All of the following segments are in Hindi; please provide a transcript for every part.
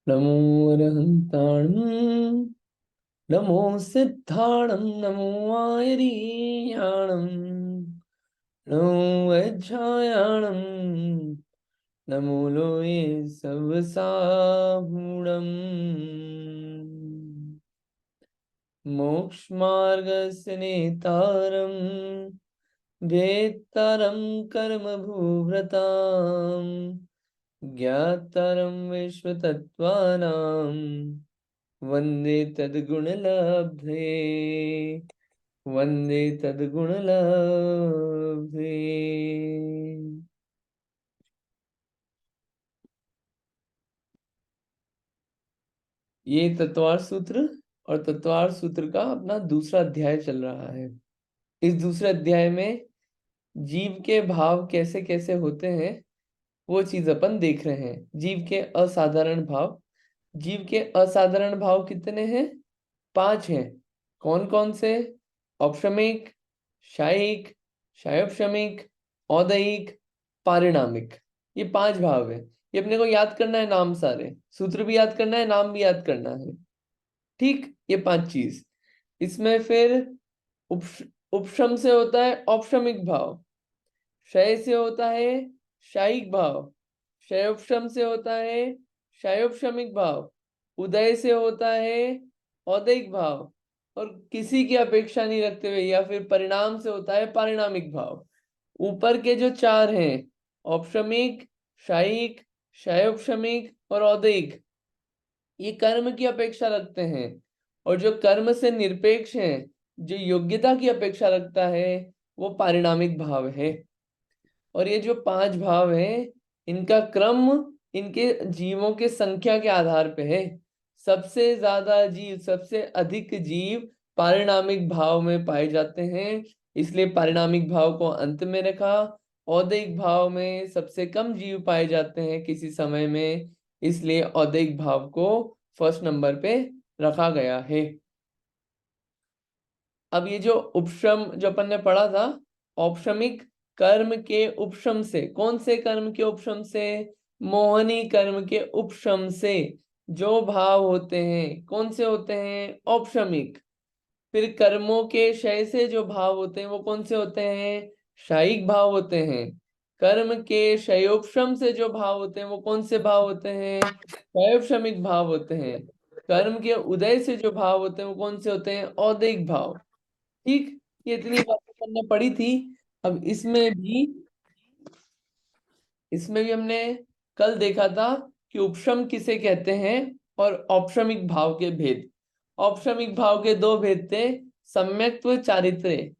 नमो अरहन्ताणं नमो सिद्धाणं नमो आयरीयाणं नमो वैज्झायाणं नमो लोये सवसाहूणम् मोक्षमार्गस्य नेतारं वेत्तारं कर्मभूभृतां ज्ञातारं विश्वतत्त्वानां वन्दे तद्गुणलब्धे वन्दे तद्गुणलब्धे। ये तत्वार सूत्र और तत्वार सूत्र का अपना दूसरा अध्याय चल रहा है। इस दूसरे अध्याय में जीव के भाव कैसे कैसे होते हैं वो चीज अपन देख रहे हैं। जीव के असाधारण भाव। जीव के असाधारण भाव कितने हैं? 5 हैं। कौन कौन से? औपशमिक, शायिक, शायोपशमिक, औदयिक, पारिणामिक। ये 5 भाव है। ये अपने को याद करना है, नाम सारे सूत्र भी याद करना है, नाम भी याद करना है। ठीक, ये 5 चीज। इसमें फिर उपशम से होता है औपशमिक भाव, क्षय से होता है शायिक भाव, क्षयोपशम से होता है क्षयोपशमिक भाव, उदय से होता है औदयिक भाव, और किसी की अपेक्षा नहीं रखते हुए या फिर परिणाम से होता है पारिणामिक भाव। ऊपर के जो 4 हैं, औपशमिक, शायिक, क्षयोपशमिक और औदयिक, ये कर्म की अपेक्षा रखते हैं। और जो कर्म से निरपेक्ष है, जो योग्यता की अपेक्षा रखता है, वो पारिणामिक भाव है। और ये जो 5 भाव हैं, इनका क्रम इनके जीवों के संख्या के आधार पे है। सबसे ज्यादा जीव, सबसे अधिक जीव पारिणामिक भाव में पाए जाते हैं, इसलिए पारिणामिक भाव को अंत में रखा। औदैहिक भाव में सबसे कम जीव पाए जाते हैं किसी समय में, इसलिए औदैहिक भाव को फर्स्ट नंबर पे रखा गया है। अब ये जो उपशम जो अपन ने पढ़ा था, औपशमिक कर्म के उपशम से, कौन से कर्म के उपशम से? मोहनी कर्म के उपशम से जो भाव होते हैं, कौन से होते हैं? औपशमिक। फिर कर्मों के क्षय से जो भाव होते हैं वो कौन से होते हैं? शायिक भाव होते हैं। कर्म के क्षयोपशम से जो भाव होते हैं वो कौन से भाव होते हैं? क्षयोपशमिक भाव होते हैं। कर्म के उदय से जो भाव होते हैं वो कौन से होते हैं? औदैहिक भाव। ठीक, ये इतनी बातें हमने पढ़ी थी। अब इसमें भी हमने कल देखा था कि उपशम किसे कहते हैं और औपशमिक भाव के भेद। औपशमिक भाव के 2 भेद थे, सम्यक्त्व, चारित्र्य।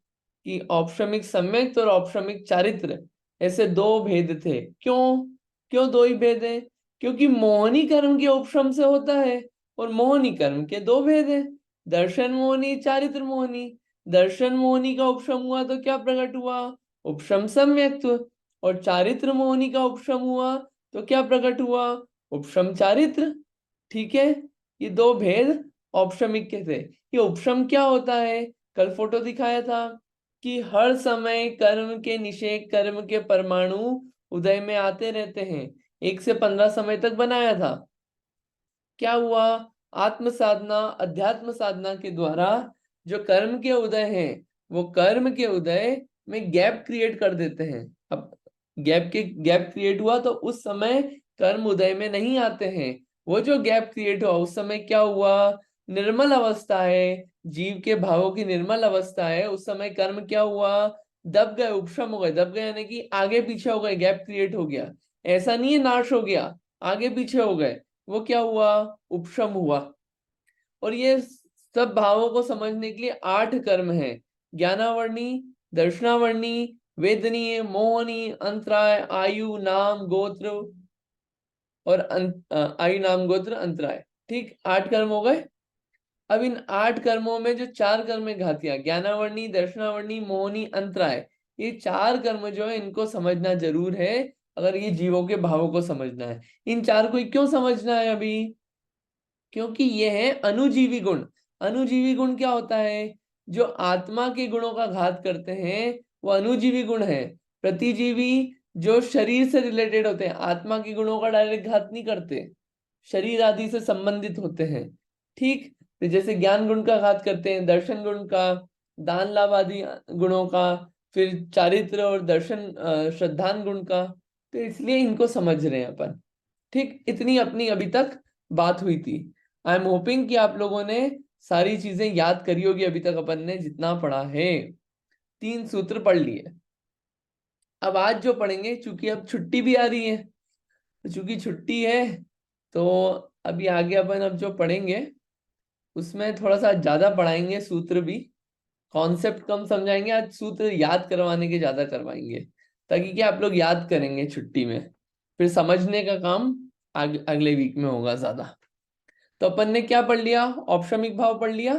कि औपशमिक सम्यक्त और औपशमिक चारित्र, ऐसे 2 भेद थे। क्यों? क्यों 2 ही भेद है? क्योंकि मोहनी कर्म के उपशम से होता है, और मोहनी कर्म के 2 भेद है, दर्शन मोहनी, चारित्र मोहनी। दर्शन मोहनी का उपशम हुआ तो क्या प्रकट हुआ? उपशम सम्यक्त्व। और चारित्र मोहनी का उपशम हुआ तो क्या प्रकट हुआ? उपशम चारित्र। ठीक है, ये 2 भेद औपशमिक के थे। ये उपशम क्या होता है? कल फोटो दिखाया था कि हर समय कर्म के निषेध, कर्म के परमाणु उदय में आते रहते हैं। 1 से 15 समय तक बनाया था। क्या हुआ? आत्म साधना, अध्यात्म साधना के द्वारा जो कर्म के उदय हैं, वो कर्म के उदय में गैप क्रिएट कर देते हैं। अब गैप क्रिएट हुआ तो उस समय कर्म उदय में नहीं आते हैं। वो जो गैप क्रिएट हुआ उस समय क्या हुआ? निर्मल अवस्था है, जीव के भावों की निर्मल अवस्था है। उस समय कर्म क्या हुआ? दब गए, उपशम हो गए। दब गए यानी कि आगे पीछे हो गए, गैप क्रिएट हो गया। ऐसा नहीं है नाश हो गया, आगे पीछे हो गए। वो क्या हुआ? उपशम हुआ। और ये सब भावों को समझने के लिए 8 कर्म हैं। ज्ञानावर्णी, दर्शनावर्णी, वेदनीय, मोहनी, अंतराय, आयु, नाम, गोत्र और आयु, नाम, गोत्र, अंतराय। ठीक, 8 कर्म हो गए। अब इन 8 कर्मों में जो 4 कर्म है घातियां, ज्ञानावर्णी, दर्शनावर्णी, मोहनी, अंतराय, ये 4 कर्म जो है इनको समझना जरूर है अगर ये जीवों के भावों को समझना है। इन 4 को क्यों समझना है अभी? क्योंकि ये है अनुजीवी गुण। अनुजीवी गुण क्या होता है? जो आत्मा के गुणों का घात करते हैं वो अनुजीवी गुण है। प्रतिजीवी जो शरीर से रिलेटेड होते हैं, आत्मा के गुणों का डायरेक्ट घात नहीं करते। शरीर आदि से संबंधित होते हैं। ठीक, तो जैसे ज्ञान गुण का घात करते हैं, दर्शन गुण का, दान लाभ आदि गुणों का, फिर चारित्र और दर्शन श्रद्धान गुण का, तो इसलिए इनको समझ रहे हैं अपन। ठीक, इतनी अपनी अभी तक बात हुई थी। आई एम होपिंग कि आप लोगों ने सारी चीजें याद करी होगी अभी तक अपन ने जितना पढ़ा है। 3 सूत्र पढ़ लिए। अब आज जो पढ़ेंगे, चूंकि अब छुट्टी भी आ रही है, तो चूंकि छुट्टी है तो अभी आगे अपन अब जो पढ़ेंगे उसमें थोड़ा सा ज्यादा पढ़ाएंगे, सूत्र भी, कॉन्सेप्ट कम समझाएंगे, आज सूत्र याद करवाने के ज्यादा करवाएंगे, ताकि क्या आप लोग याद करेंगे छुट्टी में, फिर समझने का काम अगले वीक में होगा ज्यादा। तो अपन ने क्या पढ़ लिया? औपशमिक भाव पढ़ लिया।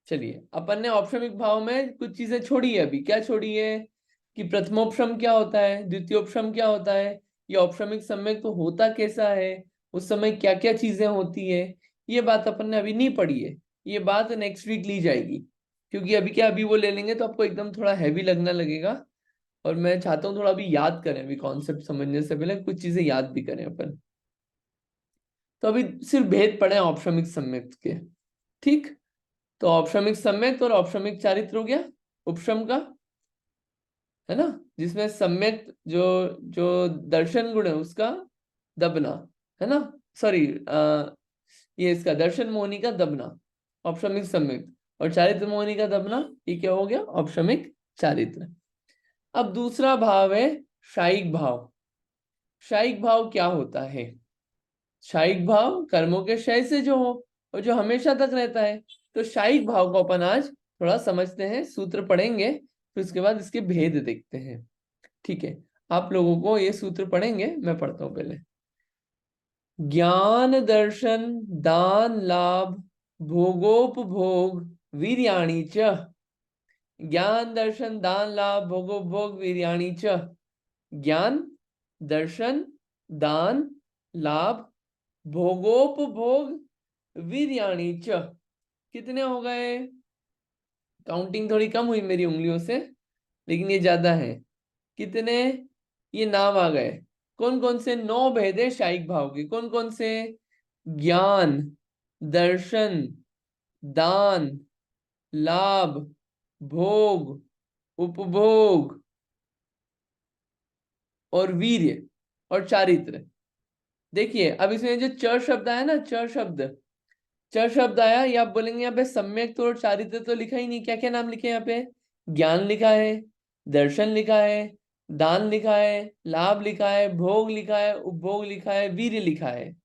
चलिए, अपन ने औपशमिक भाव में कुछ चीजें छोड़ी है। अभी क्या छोड़ी है कि प्रथमोपशम क्या होता है, द्वितीयोपशम क्या होता है, ये औपशमिक सम्यक तो होता कैसा है, उस समय क्या क्या चीजें होती है, ये बात अपन ने अभी नहीं पढ़ी है। ये बात नेक्स्ट वीक ली जाएगी, क्योंकि अभी क्या, अभी वो ले लेंगे तो आपको एकदम थोड़ा हैवी लगने लगेगा, और मैं चाहता हूँ थोड़ा अभी याद करें, अभी कॉन्सेप्ट समझने से पहले कुछ चीजें याद भी करें अपन। तो अभी सिर्फ भेद पढ़े औपशमिक सम्यक के। ठीक, तो औपशमिक सम्यक और औपशमिक चारित्र हो गया उपशम का, है ना, जिसमें सम्यक जो जो दर्शन गुण है उसका दबना, है ना, सॉरी, ये इसका दर्शन मोहनी का दबना औपशमिक सम्यक, और चारित्र मोहनी का दबना, ये क्या हो गया? औपशमिक चारित्र। अब दूसरा भाव है शायिक भाव। शायिक भाव क्या होता है? शायिक भाव कर्मों के क्षय से जो हो और जो हमेशा तक रहता है। तो शायिक भाव को अपन आज थोड़ा समझते हैं, सूत्र पढ़ेंगे, फिर उसके बाद इसके भेद देखते हैं। ठीक है, आप लोगों को ये सूत्र पढ़ेंगे, मैं पढ़ता हूं पहले। ज्ञान दर्शन दान लाभ भोगोपभोग वीर्याणि च। ज्ञान दर्शन दान लाभ भोगोपभोग वीर्याणि च। ज्ञान दर्शन दान लाभ भोगोपभोग वीर्याणि च। कितने हो गए? काउंटिंग थोड़ी कम हुई मेरी उंगलियों से, लेकिन ये ज्यादा है। कितने? ये नाम आ गए। कौन कौन से? 9 भेद है शायिक भाव के। कौन कौन से? ज्ञान, दर्शन, दान, लाभ, भोग, उपभोग और वीर्य और चारित्र। देखिए, अब इसमें जो च शब्द आया ना, च शब्द, च शब्द आया, ये आप बोलेंगे यहाँ पे सम्यक तो और चारित्र तो लिखा ही नहीं। क्या क्या नाम लिखे यहाँ पे? ज्ञान लिखा है, दर्शन लिखा है, दान लिखा है, लाभ लिखा है, भोग लिखा है, उपभोग लिखा है, वीर्य लिखा है।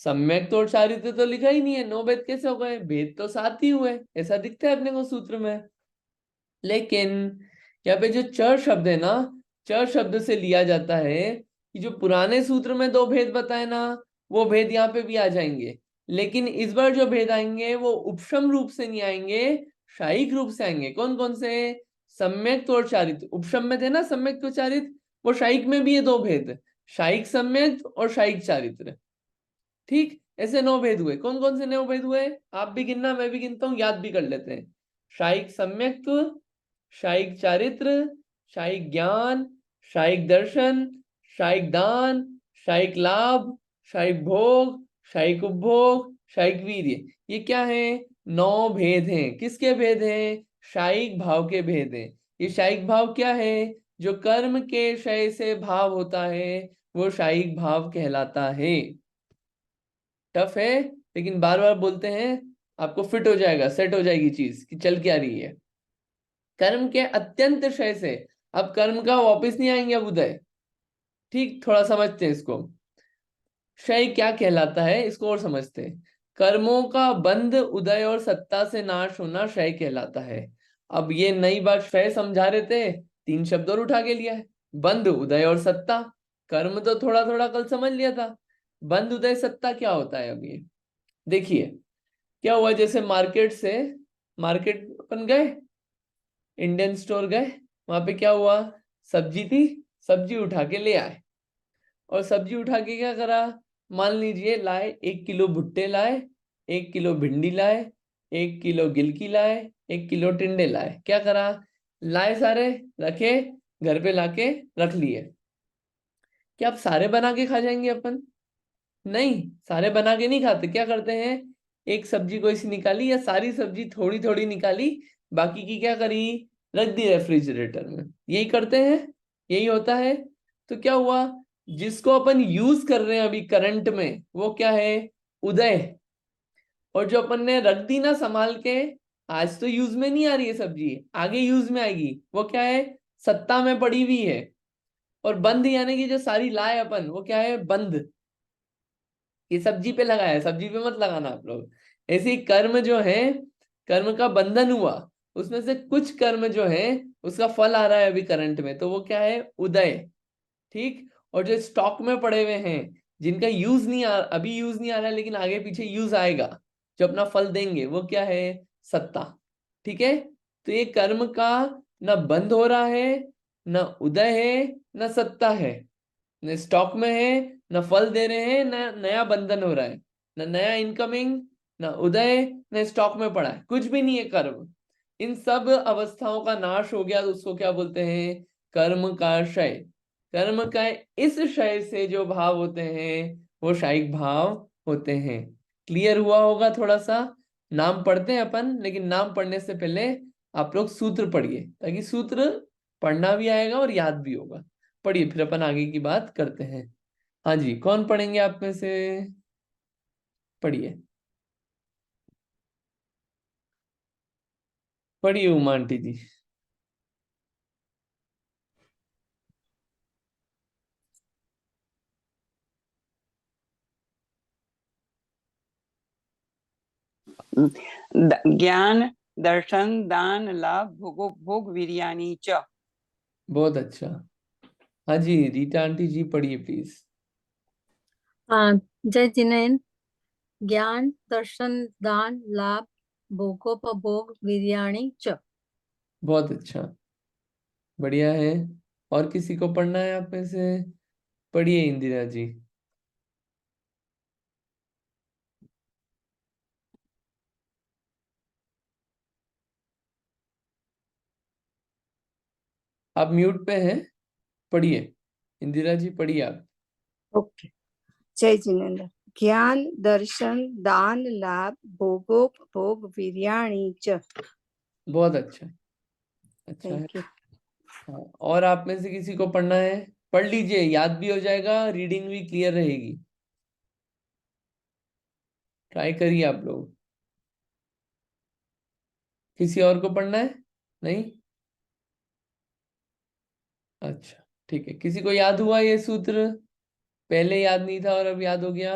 सम्यक तो और चारित्र तो लिखा ही नहीं है। 9 भेद कैसे हो गए? भेद तो 7 ही हुए, ऐसा दिखता है अपने को सूत्र में। लेकिन यहाँ पे जो च शब्द है ना, च शब्द से लिया जाता है कि जो पुराने सूत्र में 2 भेद बताए ना, वो भेद यहाँ पे भी आ जाएंगे। लेकिन इस बार जो भेद आएंगे वो उपशम रूप से नहीं आएंगे, शायिक रूप से आएंगे। कौन कौन से? सम्यक और चारित्र। उपशम में थे ना सम्यक तो चारित्र, वो शायिक में भी है 2 भेद, शायिक सम्यक और शायिक चारित्र। ठीक, ऐसे 9 भेद हुए। कौन कौन से 9 भेद हुए? आप भी गिनना, मैं भी गिनता हूँ, याद भी कर लेते हैं। शायिक सम्यक्त्व, शायिक चारित्र, शायिक ज्ञान, शायिक दर्शन, शायिक दान, शायिक लाभ, शायिक भोग, शायिक उपभोग, शायिक वीर्य। ये क्या है? 9 भेद हैं। किसके भेद हैं? शायिक भाव के भेद हैं। ये शायिक भाव क्या है? जो कर्म के क्षय से भाव होता है वो शायिक भाव कहलाता है। टफ है, लेकिन बार बार बोलते हैं, आपको फिट हो जाएगा, सेट हो जाएगी चीज कि चल क्या रही है। कर्म के अत्यंत क्षय से, अब कर्म का वापस नहीं आएंगे अब उदय। ठीक, थोड़ा समझते हैं इसको। क्षय क्या कहलाता है इसको और समझते हैं। कर्मों का बंध, उदय और सत्ता से नाश होना क्षय कहलाता है। अब ये नई बात क्षय समझा रहे थे, 3 शब्द और उठा के लिया है। बंध, उदय और सत्ता। कर्म तो थोड़ा थोड़ा कल समझ लिया था। बंध, उदय, सत्ता क्या होता है? अब ये देखिए क्या हुआ। जैसे मार्केट अपन गए, इंडियन स्टोर गए, वहां पे क्या हुआ? सब्जी थी, सब्जी उठा के ले आए, और सब्जी उठा के क्या करा? मान लीजिए लाए 1 किलो भुट्टे लाए, 1 किलो भिंडी लाए, 1 किलो गिलकी लाए, 1 किलो टिंडे लाए। क्या करा? लाए सारे, रखे, घर पे लाके रख लिए। क्या आप सारे बना के खा जाएंगे अपन? नहीं, सारे बना के नहीं खाते। क्या करते हैं, एक सब्जी कोई सी निकाली या सारी सब्जी थोड़ी थोड़ी निकाली, बाकी की क्या करी, रख दी रेफ्रिजरेटर में। यही करते हैं, यही होता है। तो क्या हुआ, जिसको अपन यूज कर रहे हैं अभी करंट में वो क्या है, उदय। और जो अपन ने रख दी ना संभाल के, आज तो यूज में नहीं आ रही है सब्जी, आगे यूज में आएगी, वो क्या है, सत्ता में पड़ी हुई है। और बंद यानी कि जो सारी लाए अपन, वो क्या है, बंद। ये सब्जी पे लगाया है, सब्जी पे मत लगाना आप लोग। ऐसे ही कर्म जो है, कर्म का बंधन हुआ, उसमें से कुछ कर्म जो है उसका फल आ रहा है अभी करंट में, तो वो क्या है, उदय। ठीक। और जो स्टॉक में पड़े हुए हैं, जिनका यूज नहीं आ, अभी यूज नहीं आ रहा है लेकिन आगे पीछे यूज आएगा, जो अपना फल देंगे, वो क्या है, सत्ता। ठीक है। तो ये कर्म का न बंद हो रहा है, न उदय है, न सत्ता है, न स्टॉक में है, न फल दे रहे हैं, न नया बंधन हो रहा है, न नया इनकमिंग, न उदय, न स्टॉक में पड़ा है, कुछ भी नहीं है कर्म। इन सब अवस्थाओं का नाश हो गया तो उसको क्या बोलते हैं, कर्म का क्षय। कर्म का इस क्षय से जो भाव होते हैं वो शायिक भाव होते हैं। क्लियर हुआ होगा थोड़ा सा। नाम पढ़ते हैं अपन, लेकिन नाम पढ़ने से पहले आप लोग सूत्र पढ़िए, ताकि सूत्र पढ़ना भी आएगा और याद भी होगा। पढ़िए, फिर अपन आगे की बात करते हैं। हाँ जी, कौन पढ़ेंगे आप में से, पढ़िए। पढ़िए उमा आंटी जी। ज्ञान दर्शन दान लाभ भोग वीर्याणि च। बहुत अच्छा। हाँ जी, रीटा आंटी जी पढ़िए प्लीज। हाँ, जय जिनेन्द्र। ज्ञान दर्शन दान लाभ भोगोपभोग वीर्याणि च। बहुत अच्छा, बढ़िया है। और किसी को पढ़ना है आप में से, पढ़िए इंदिरा जी। आप म्यूट पे हैं, पढ़िए इंदिरा जी, पढ़िए आप। ओके। जय जिनेन्द्र। ज्ञान दर्शन दान लाभ भोगोपभोग वीर्याणि च। बहुत अच्छा, अच्छा है। Thank you. हाँ, और आप में से किसी को पढ़ना है, पढ़ लीजिए, याद भी हो जाएगा, रीडिंग भी क्लियर रहेगी। ट्राई करिए आप लोग। किसी और को पढ़ना है, नहीं? अच्छा, ठीक है। किसी को याद हुआ ये सूत्र, पहले याद नहीं था और अब याद हो गया?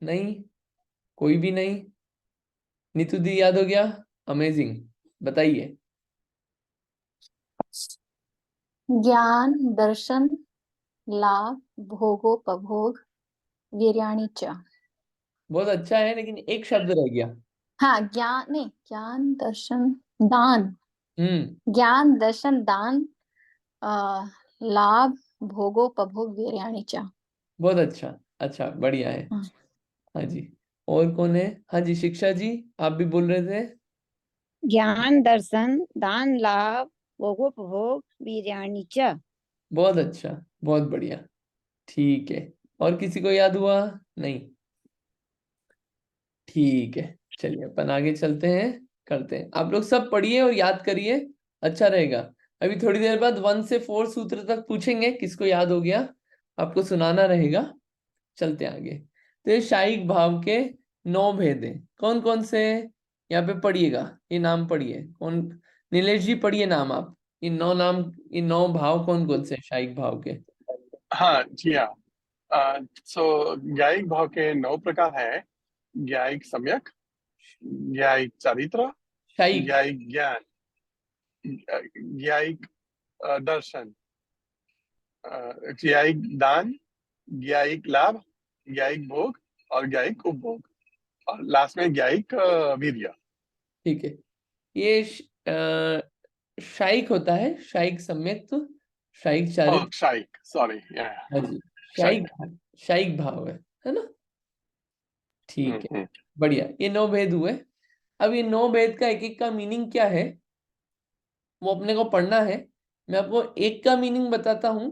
नहीं, कोई भी नहीं? नीतू दी याद हो गया, अमेजिंग, बताइए। ज्ञान दर्शन लाभ भोगोपभोग वीर्याणि च। बहुत अच्छा है, लेकिन एक शब्द रह गया। हाँ, ज्ञान नहीं, ज्ञान दर्शन दान। हम्म। ज्ञान दर्शन दान लाभ भोगोपभोग वीर्याणि च। बहुत अच्छा, अच्छा, बढ़िया है। हाँ। हाँ जी, और कौन है? हाँ जी, शिक्षा जी, आप भी बोल रहे थे। ज्ञान दर्शन दान लाभ भोगोपभोग वीर्याणि च। बहुत अच्छा, बहुत बढ़िया, ठीक है। और किसी को याद हुआ? नहीं, ठीक है। चलिए अपन आगे चलते हैं, करते हैं। आप लोग सब पढ़िए और याद करिए, अच्छा रहेगा। अभी थोड़ी देर बाद 1 से 4 सूत्र तक पूछेंगे, किसको याद हो गया आपको सुनाना रहेगा। चलते हैं आगे। तो ये शायिक भाव के 9 भेद हैं, कौन कौन से? यहाँ पे पढ़िएगा, ये नाम पढ़िए। कौन? नीलेश जी पढ़िए नाम आप। ये 9 नाम, ये 9 भाव कौन कौन से हैं शायिक भाव के? हाँ जी हाँ। सो ज्ञायिक भाव के 9 प्रकार है। ज्ञायिक सम्यक, ज्ञायिक चारित्र, शायिक। ज्ञायिक ज्ञान, ज्ञायिक दर्शन, ज्ञायिक दान, ज्ञायिक लाभ, ज्ञायिक भोग और ज्ञायिक उपभोग, और लास्ट में ज्ञायिक वीर्य। ठीक है। ये शायिक होता है, शायिक सम्यक, तो शायिक चारित्र। शायिक, सॉरी, हाँ जी, शायिक, शायिक। शायिक भाव है ना? ठीक है, हम्म। बढ़िया। ये 9 भेद हुए। अब ये 9 भेद का एक एक का मीनिंग क्या है वो अपने को पढ़ना है, मैं आपको एक का मीनिंग बताता हूं,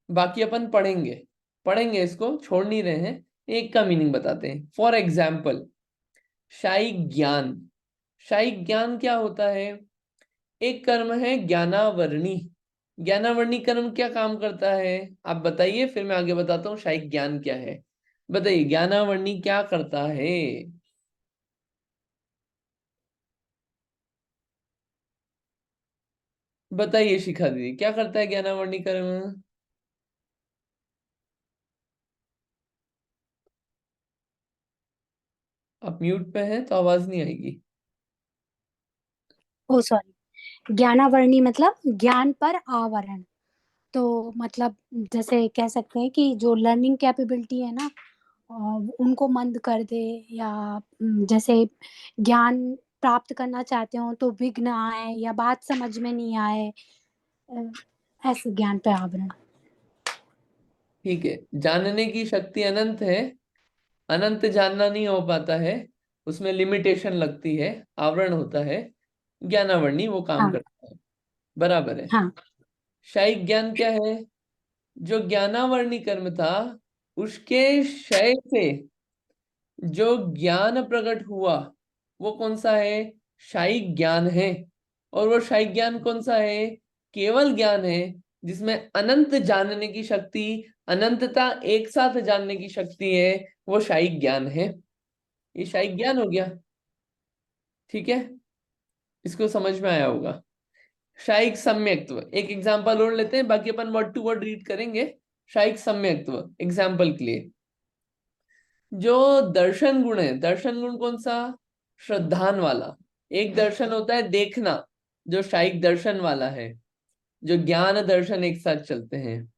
बाकी अपन पढ़ेंगे इसको छोड़ नहीं रहे हैं। एक का मीनिंग बताते हैं। फॉर एग्जाम्पल, शायिक ज्ञान। शायिक ज्ञान क्या होता है? एक कर्म है ज्ञानावर्णी। ज्ञानावर्णी कर्म क्या काम करता है? आप बताइए, फिर मैं आगे बताता हूँ शायिक ज्ञान क्या है। बताइए ज्ञानावर्णी क्या करता है? बताइए शिखा दीदी, क्या करता है ज्ञानावर्णी कर्म? आप म्यूट पे हैं तो आवाज नहीं आएगी। ओ सॉरी, ज्ञानावरणी मतलब ज्ञान पर आवरण। तो मतलब जैसे कह सकते हैं कि जो लर्निंग कैपेबिलिटी है ना, उनको मंद कर दे, या जैसे ज्ञान प्राप्त करना चाहते हो तो विघ्न आए या बात समझ में नहीं आए, अ, ऐसे ज्ञान पे आवरण। ठीक है, जानने की शक्ति अनंत है, अनंत जानना नहीं हो पाता है, उसमें लिमिटेशन लगती है, आवरण होता है, ज्ञानावर्णी वो काम हाँ करता है। बराबर है। हाँ शायिक ज्ञान क्या है? जो ज्ञानावर्णी कर्म था, उसके क्षय से जो ज्ञान प्रकट हुआ, वो कौन सा है? शायिक ज्ञान है। और वो शायिक ज्ञान कौन सा है? केवल ज्ञान है जिसमें अनंत जानने की शक्ति, अनंतता एक साथ जानने की शक्ति है, वो शायिक ज्ञान है। ये शायिक ज्ञान हो गया। ठीक है, इसको समझ में आया होगा। शायिक सम्यक्त्व, एक एग्जांपल और लेते हैं, बाकी अपन वर्ड टू वर्ड रीड करेंगे। शायिक सम्यक्त्व एग्जांपल के लिए, जो दर्शन गुण है, दर्शन गुण कौन सा? श्रद्धान वाला। एक दर्शन होता है देखना, जो शायिक दर्शन वाला है, जो ज्ञान दर्शन एक साथ चलते हैं।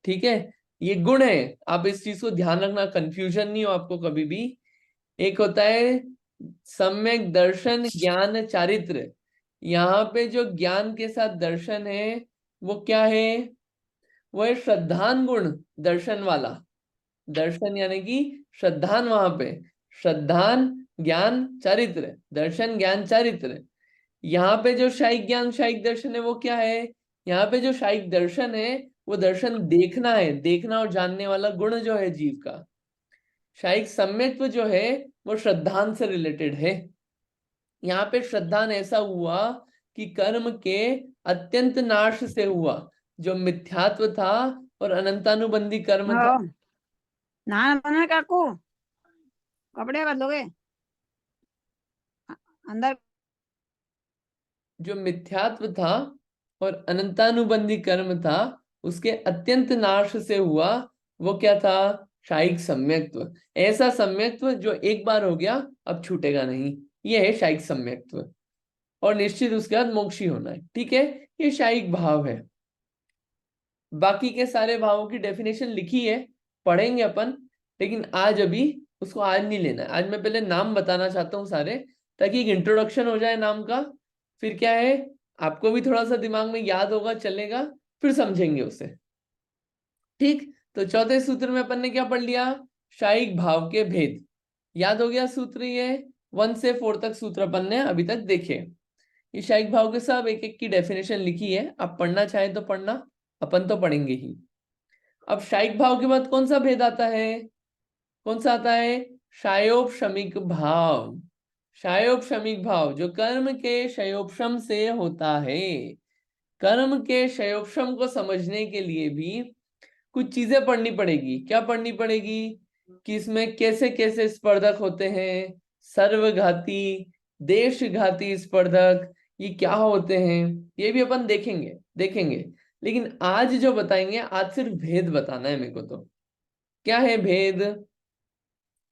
ठीक है, ये गुण है, आप इस चीज को ध्यान रखना, कंफ्यूजन नहीं हो आपको कभी भी। एक होता है सम्यक दर्शन ज्ञान चारित्र। यहाँ पे जो ज्ञान के साथ दर्शन है, वो क्या है? वो है श्रद्धान गुण, दर्शन वाला। दर्शन यानी कि श्रद्धान, वहां पे श्रद्धान ज्ञान चारित्र, दर्शन ज्ञान चारित्र। यहाँ पे जो शायिक ज्ञान शायिक दर्शन है वो क्या है? यहाँ पे जो शायिक दर्शन है वो दर्शन देखना है, देखना और जानने वाला गुण जो है जीव का। शायिक सम्यक्त्व जो है वो श्रद्धान से रिलेटेड है। यहाँ पे श्रद्धान ऐसा हुआ कि कर्म के अत्यंत नाश से हुआ, जो मिथ्यात्व था और अनंतानुबंधी कर्म था। हाँ, नहाना बना काकू, कपड़े बदलोगे अंदर। जो मिथ्यात्व था और अनंतानुबंधी कर्म था, उसके अत्यंत नाश से हुआ, वो क्या था? शायिक सम्यक्त्व। ऐसा सम्यक्त्व जो एक बार हो गया अब छूटेगा नहीं, ये है शायिक सम्यक्त्व। और निश्चित उसके बाद मोक्षी होना है। ठीक है, ये शायिक भाव है। बाकी के सारे भावों की डेफिनेशन लिखी है, पढ़ेंगे अपन, लेकिन आज अभी उसको आज नहीं लेना है। आज मैं पहले नाम बताना चाहता हूँ सारे, ताकि एक इंट्रोडक्शन हो जाए नाम का। फिर क्या है, आपको भी थोड़ा सा दिमाग में याद होगा, चलेगा, फिर समझेंगे उसे। ठीक, तो चौथे सूत्र में अपन ने क्या पढ़ लिया? शायिक भाव के भेद। याद हो गया सूत्र? ये 1 से 4 तक सूत्र अपन ने अभी तक देखे। ये शायिक भाव के सब एक एक की डेफिनेशन लिखी है, आप पढ़ना चाहे तो पढ़ना, अपन तो पढ़ेंगे ही। अब शायिक भाव के बाद कौन सा भेद आता है? कौन सा आता है? शायोपशमिक भाव। शायोपशमिक भाव जो कर्म के क्षयोपशम से होता है। कर्म के क्षयोपशम को समझने के लिए भी कुछ चीजें पढ़नी पड़ेगी। क्या पढ़नी पड़ेगी? कि इसमें कैसे कैसे स्पर्धक होते हैं, सर्वघाती, देशघाती स्पर्धक, ये क्या होते हैं, ये भी अपन देखेंगे। लेकिन आज जो बताएंगे, आज सिर्फ भेद बताना है मेरे को। तो क्या है भेद?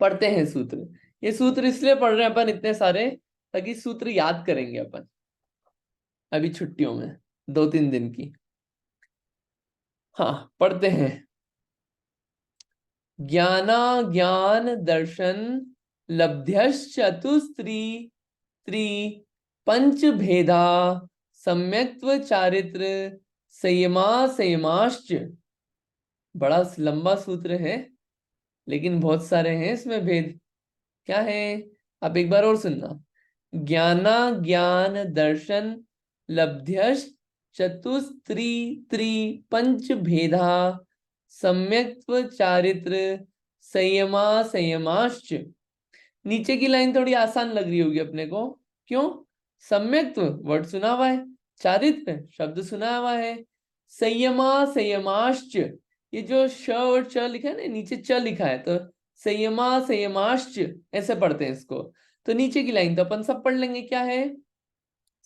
पढ़ते हैं सूत्र। ये सूत्र इसलिए पढ़ रहे हैं अपन इतने सारे, ताकि सूत्र याद करेंगे अपन अभी छुट्टियों में 2-3 दिन की। हाँ, पढ़ते हैं। ज्ञाना ज्ञान दर्शन लब्ध्यश्चतुस्त्री त्री पंच भेदा सम्यक्त्व चारित्र संयमा संयमाश्च। बड़ा लंबा सूत्र है, लेकिन बहुत सारे हैं इसमें भेद। क्या है? आप एक बार और सुनना। ज्ञाना ज्ञान दर्शन लब्ध्यश्च चतुस्त्री त्री पंच भेदा सम्यक्त्व चारित्र संयमा संयमाश्च। नीचे की लाइन थोड़ी आसान लग रही होगी अपने को, क्यों? सम्यक्त्व वर्ड सुना हुआ है, चारित्र शब्द सुना हुआ है, संयमा संयमाश्च, ये जो श और च लिखा है ना, नीचे च लिखा है, तो संयमा संयमाश्च ऐसे पढ़ते हैं इसको। तो नीचे की लाइन तो अपन सब पढ़ लेंगे, क्या है?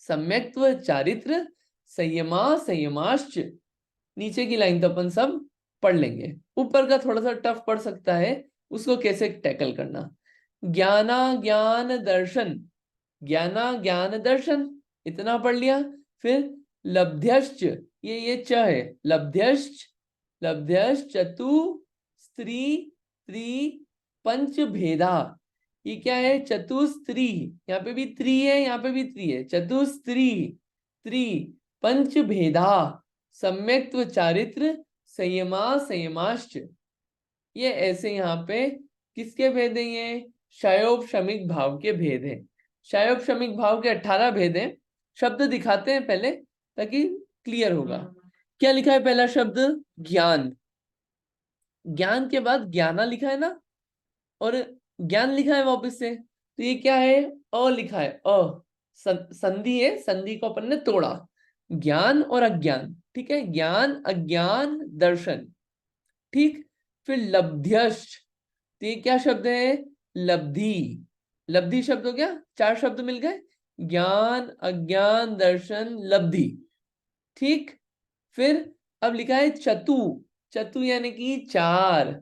सम्यक्त्व चारित्र संयमा संयमाश्च। नीचे की लाइन तो अपन सब पढ़ लेंगे। ऊपर का थोड़ा सा टफ पड़ सकता है, उसको कैसे टैकल करना। ज्ञाना ज्ञान दर्शन, ज्ञाना ज्ञान दर्शन इतना पढ़ लिया। फिर लब्ध्यश्च, ये च है, लब्ध्यश्च लब्ध्यश्च चतु स्त्री त्री पंच भेदा, ये क्या है? चतुस्त्री, यहाँ पे भी त्री है, यहाँ पे भी त्री है, चतुस्त्री त्री पंच भेदा सम्यक्त्व चारित्र संयमा संयमाश्च। ये ऐसे यहाँ पे किसके भेद हैं? ये शायोपशमिक भाव के भेद हैं। शायोपशमिक भाव के 18 भेद हैं। शब्द दिखाते हैं पहले ताकि क्लियर होगा। क्या लिखा है? पहला शब्द ज्ञान, ज्ञान के बाद ज्ञाना लिखा है ना, और ज्ञान लिखा है वापस से, तो ये क्या है? अ लिखा है, अ संधि है, संधि को अपन ने तोड़ा, ज्ञान और अज्ञान, ठीक है, ज्ञान अज्ञान दर्शन, ठीक। फिर लब्ध्यश्च, तो ये क्या शब्द है? लब्धि, लब्धि शब्द हो गया, 4 शब्द मिल गए, ज्ञान अज्ञान दर्शन लब्धि, ठीक। फिर अब लिखा है चतु, चतु यानी कि 4।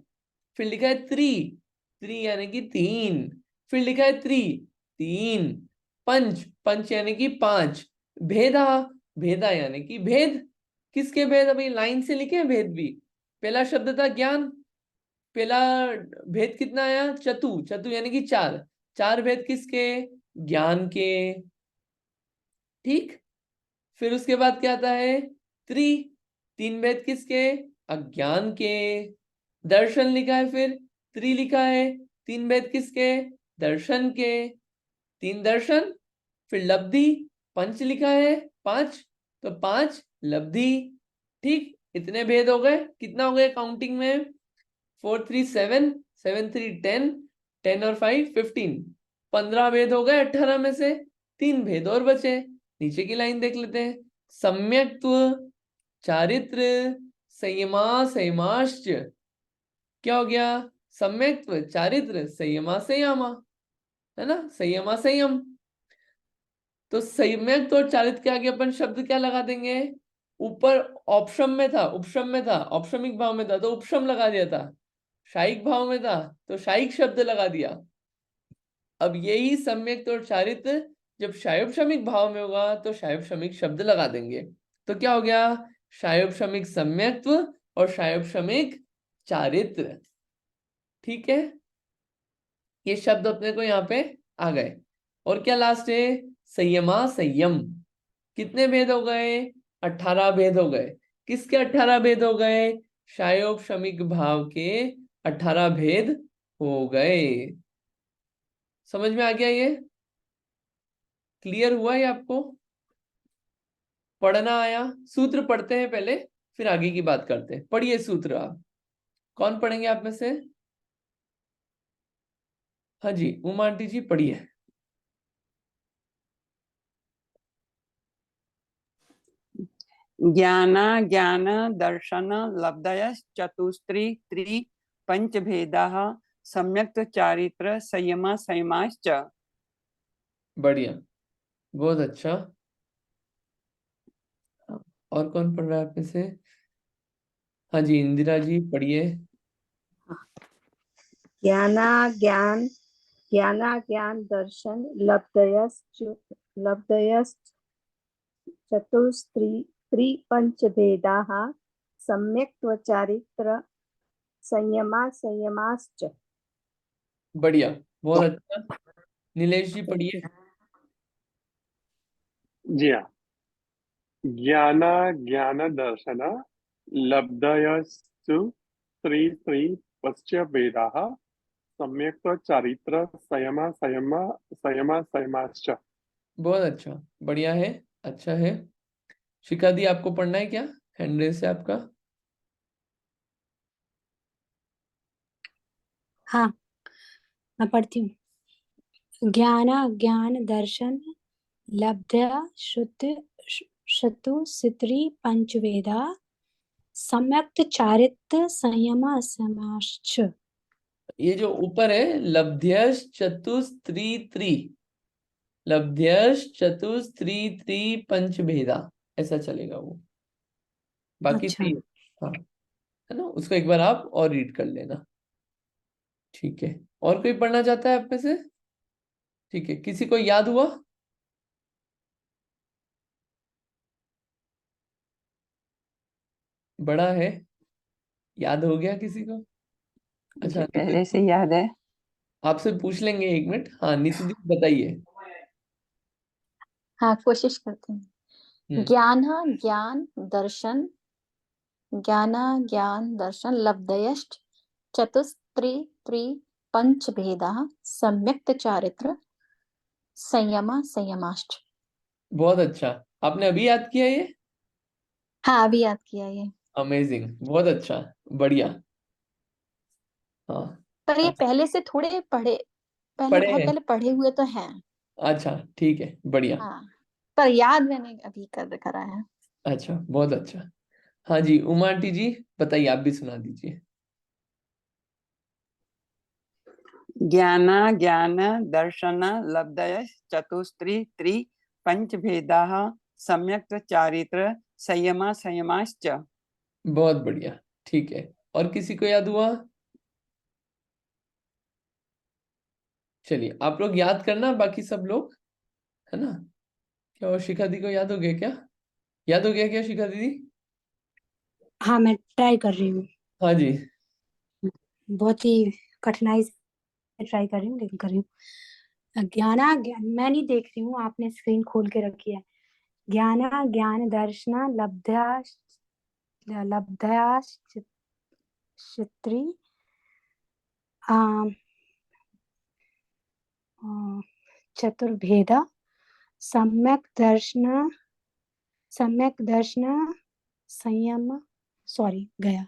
फिर लिखा है त्री, त्री यानी कि 3। फिर लिखा है त्री, 3। पंच, पंच यानी कि 5। भेदा, भेदा यानी कि भेद। किसके भेद? अभी लाइन से लिखे हैं भेद भी। पहला शब्द था ज्ञान, पहला भेद कितना आया? चतु, चतु यानी कि 4। 4 भेद किसके? ज्ञान के, ठीक। फिर उसके बाद क्या आता है? त्री, 3 भेद किसके? अज्ञान के। दर्शन लिखा है, फिर त्री लिखा है, 3 भेद किसके? दर्शन के, 3 दर्शन। फिर लब्धि, पंच लिखा है, 5, तो 5 लब्धि, ठीक। इतने भेद हो गए। कितना हो गया काउंटिंग में? 4 3 7, 7 3 10, 10 और 5 15, 15 भेद हो गए 18 में से। 3 भेद और बचे। नीचे की लाइन देख लेते हैं। सम्यक्त्व चारित्र संयमा संयमाश्च, क्या हो गया? सम्यक्त्व चारित्र संयमा संयमा, है ना, संयमा संयम। तो सम्यक्त्व और चारित्र के आगे अपन शब्द क्या लगा देंगे? ऊपर ऑप्शन में था, उपशम में था, औपशमिक भाव में था तो उपशम लगा दिया था, शायिक भाव में था तो शायिक शब्द लगा दिया। अब यही सम्यक्त्व और चारित्र जब शायोपशमिक भाव में होगा तो शायोपशमिक शब्द लगा देंगे। तो क्या हो गया? शायोपशमिक सम्यक्त्व और शायोपशमिक चारित्र, ठीक है। ये शब्द अपने को यहाँ पे आ गए। और क्या लास्ट है? संयमा संयम। कितने भेद हो गए? 18 भेद हो गए। किसके 18 भेद हो गए? शायोपशमिक भाव के 18 भेद हो गए। समझ में आ गया? ये क्लियर हुआ है आपको? पढ़ना आया? सूत्र पढ़ते हैं पहले, फिर आगे की बात करते हैं। पढ़िए सूत्र आप। कौन पढ़ेंगे आप में से? हाँ जी, उमा आंटी जी पढ़िए। ज्ञाना ज्ञान दर्शन लब्धय चतुस्त्री त्री पंच भेदा सम्यक्त्व चारित्र संयमा संयमाश्च। बढ़िया, बहुत अच्छा। और कौन पढ़ रहा है आप में से? हाँ जी, इंदिरा जी पढ़िए। ज्ञाना ज्ञान ज्ञाना ज्ञान दर्शन लब्धयश्च चतुस्त्री त्रिपंचभेदाः सम्यक्त्व चारित्र संयमा संयमाश्च। बढ़िया, बहुत अच्छा। नीलेश जी पढ़िए। जी हाँ। ज्ञाना ज्ञान दर्शन लब्धयस्तु त्रि त्रि पश्च भेदाः सम्यक्त्व चारित्र संयमा संयमा संयमा संयमाश्च। बहुत अच्छा, बढ़िया है, अच्छा है। शिखा दी आपको पढ़ना है क्या? हैंड रेस है आपका। हाँ, मैं पढ़ती हूँ। ज्ञान दर्शन लब्ध्या श्रुतु सित्री पंचवेदा सम्यक्त चारित्र संयम समाश्च। ये जो ऊपर है लब्ध्यश चतुस्त्री त्रि, लब्ध्यश चतुस्त्री त्रि पंचभेदा, ऐसा चलेगा वो। बाकी अच्छा। सही है। हाँ, है ना, उसको एक बार आप और रीड कर लेना। ठीक है, और कोई पढ़ना चाहता है आप में से? ठीक है, किसी को याद हुआ? बड़ा है, याद हो गया किसी को? अच्छा, मुझे पहले से याद है। आपसे पूछ लेंगे, एक मिनट। हाँ नीतू दी बताइए। हाँ, कोशिश करते हैं। ज्ञान ज्ञान दर्शन, ज्ञान ज्ञान दर्शन लब्धयश्च चतुस्त्री त्रि पंचभेदा सम्यक्त चारित्र संयम संयमाश्च। बहुत अच्छा, आपने अभी याद किया ये? हाँ, अभी याद किया ये। अमेजिंग, बहुत अच्छा, बढ़िया। हाँ, पर ये अच्छा, पहले से थोड़े पढ़े, पहले पढ़े बहुत हैं। पहले पढ़े हुए तो हैं। अच्छा ठीक है, बढ़िया। हाँ, पर याद मैंने अभी कर करा है। अच्छा, बहुत अच्छा। हाँ जी, उमा आंटी जी बताइए, आप भी सुना दीजिए। ज्ञान ज्ञान दर्शन लब्धय चतुस्त्री त्रि पंचभेदा सम्यक्त चारित्र संयम संयमाश्च। बहुत बढ़िया, ठीक है। और किसी को याद हुआ? चलिए आप लोग याद करना, बाकी सब लोग, है ना। क्या और शिखा दी को याद हो गया क्या? याद हो गया क्या शिखा दीदी? हाँ, मैं ट्राई कर रही हूँ। हाँ जी। बहुत ही कठिनाई से ट्राई कर रही हूँ, लेकिन कर रही हूँ। ज्ञान मैं नहीं देख रही हूँ, आपने स्क्रीन खोल के रखी है। ज्ञान ज्ञान दर्शन लब्ध्या क्षत्री चतुर्भेदा सम्यक दर्शन संयम। सॉरी, गया।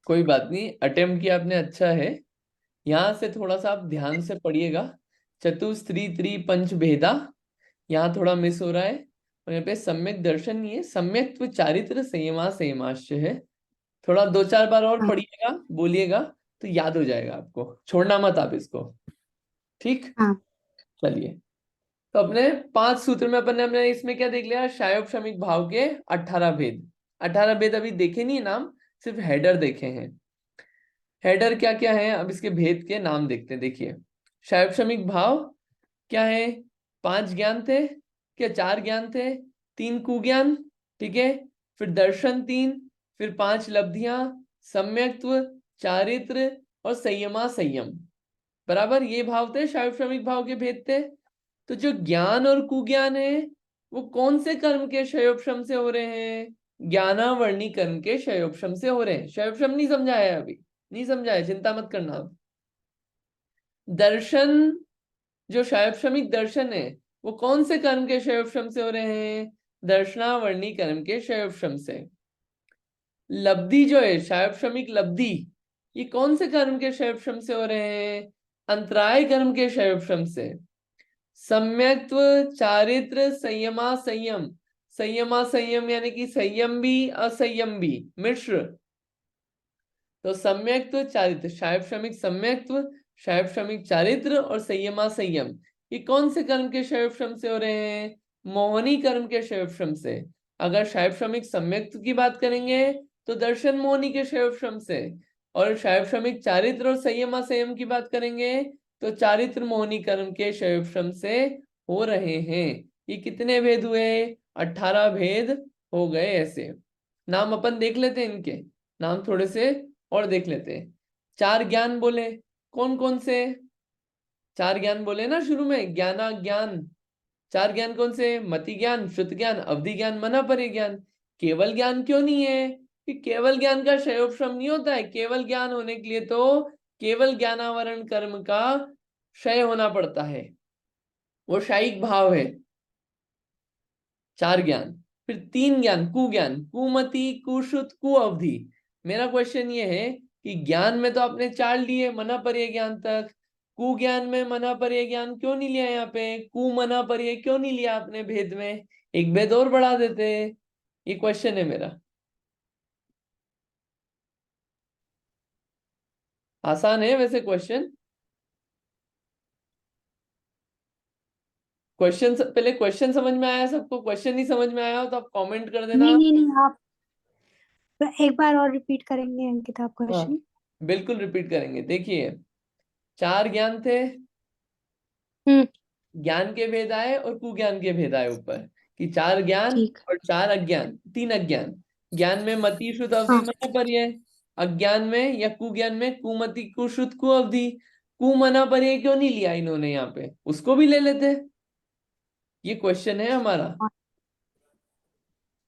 कोई बात नहीं, अटेम्प्ट किया आपने, अच्छा है। यहाँ से थोड़ा सा आप ध्यान से पढ़िएगा। चतुस्त्री त्रि पंच भेदा, यहाँ थोड़ा मिस हो रहा है। और यहाँ पे सम्यक दर्शन नहीं है, सम्यक्त्व चारित्र संयमा संयमाश्च है। थोड़ा दो चार बार और हाँ, पढ़िएगा, बोलिएगा, तो याद हो जाएगा आपको। छोड़ना मत आप इसको, ठीक। हाँ, चलिए, तो अपने 5 सूत्र में अपन ने हमने इसमें क्या देख लिया? शायोपशमिक भाव के 18 भेद। 18 भेद अभी देखे नहीं नाम, सिर्फ हेडर देखे हैं। हेडर क्या क्या है, अब इसके भेद के नाम देखते हैं। देखिए, शायोपशमिक भाव क्या है? 5 ज्ञान थे क्या? 4 ज्ञान थे, 3 कुज्ञान, ठीक है। फिर दर्शन 3, फिर 5 लब्धियां, सम्यक्त्व, चारित्र और संयमा संयम, बराबर। ये भाव थे, शायोपशमिक भाव के भेद थे। तो जो ज्ञान और कुज्ञान है, वो कौन से कर्म के क्षयोपशम से हो रहे हैं? ज्ञानावर्णी कर्म के क्षयोपशम से हो रहे हैं। क्षयोपशम नहीं समझा है अभी? नहीं समझा है, चिंता मत करना। अब दर्शन, जो क्षयोपशमिक दर्शन है, वो कौन से कर्म के क्षयोपशम से हो रहे हैं? दर्शनावर्णी कर्म के क्षयोपशम से। लब्धि जो है, क्षयोपशमिक लब्धि, ये कौन से कर्म के क्षयोपशम से हो रहे हैं? अंतराय कर्म के क्षयोपशम से। सम्यक्त्व चारित्र संयमा संयम, संयमा संयम यानी कि संयम भी असंयम भी मिश्र। तो सम्यक्त्व चारित्र, शायोपशमिक सम्यक्त्व, शायोपशमिक चारित्र और संयमा संयम, ये कौन से कर्म के शायोपशम से हो रहे हैं? मोहनी कर्म के शायोपशम से। अगर शायोपशमिक सम्यक्त्व की बात करेंगे तो दर्शन मोहनी के शायोपशम से, और शायोपशमिक चारित्र और संयमा संयम की बात करेंगे तो चारित्र मोहनी कर्म के क्षयोपशम से हो रहे हैं। ये कितने भेद हुए? 18 भेद हो गए। ऐसे नाम अपन देख लेते हैं, इनके नाम थोड़े से और देख लेते हैं। 4 ज्ञान बोले, कौन कौन से? 4 ज्ञान बोले ना शुरू में, ज्ञाना ज्ञान। 4 ज्ञान कौन से? मति ज्ञान, श्रुत ज्ञान, अवधि ज्ञान, मना परे ज्ञान। केवल ज्ञान क्यों नहीं है? कि केवल ज्ञान का क्षयोपशम नहीं होता है। केवल ज्ञान होने के लिए तो केवल ज्ञानावरण कर्म का क्षय होना पड़ता है, वो शायिक भाव है। 4 ज्ञान। फिर फिर 3 ज्ञान, कुज्ञान, कुमति, कुश्रुत, कुअवधि। मेरा क्वेश्चन ये है कि ज्ञान में तो आपने 4 लिए, मना पर्याय ज्ञान तक। कुज्ञान में मना पर्याय ज्ञान क्यों नहीं लिया यहाँ पे? कुमना पर्याय क्यों नहीं लिया आपने भेद में? एक भेद और बढ़ा देते। ये क्वेश्चन है मेरा। आसान है वैसे क्वेश्चन। क्वेश्चन पहले क्वेश्चन समझ में आया सबको? क्वेश्चन नहीं समझ में आया हो तो आप कमेंट कर देना। नहीं नहीं नहीं, आप एक बार और रिपीट करेंगे अंकित आप हाँ क्वेश्चन? बिल्कुल रिपीट करेंगे। देखिए 4 ज्ञान थे, हम्म। ज्ञान के भेद आए और कुज्ञान के भेद आए ऊपर, कि 4 ज्ञान ठीक। और 4 अज्ञान, 3 अज्ञान। ज्ञान में मति श्रुत अवधि हाँ मना पर्याय, अज्ञान में या कुज्ञान में कुमति कुश्रुत कुअवधि। कुमना पर्याय क्यों नहीं लिया इन्होंने यहाँ पे? उसको भी ले लेते। ये क्वेश्चन है हमारा।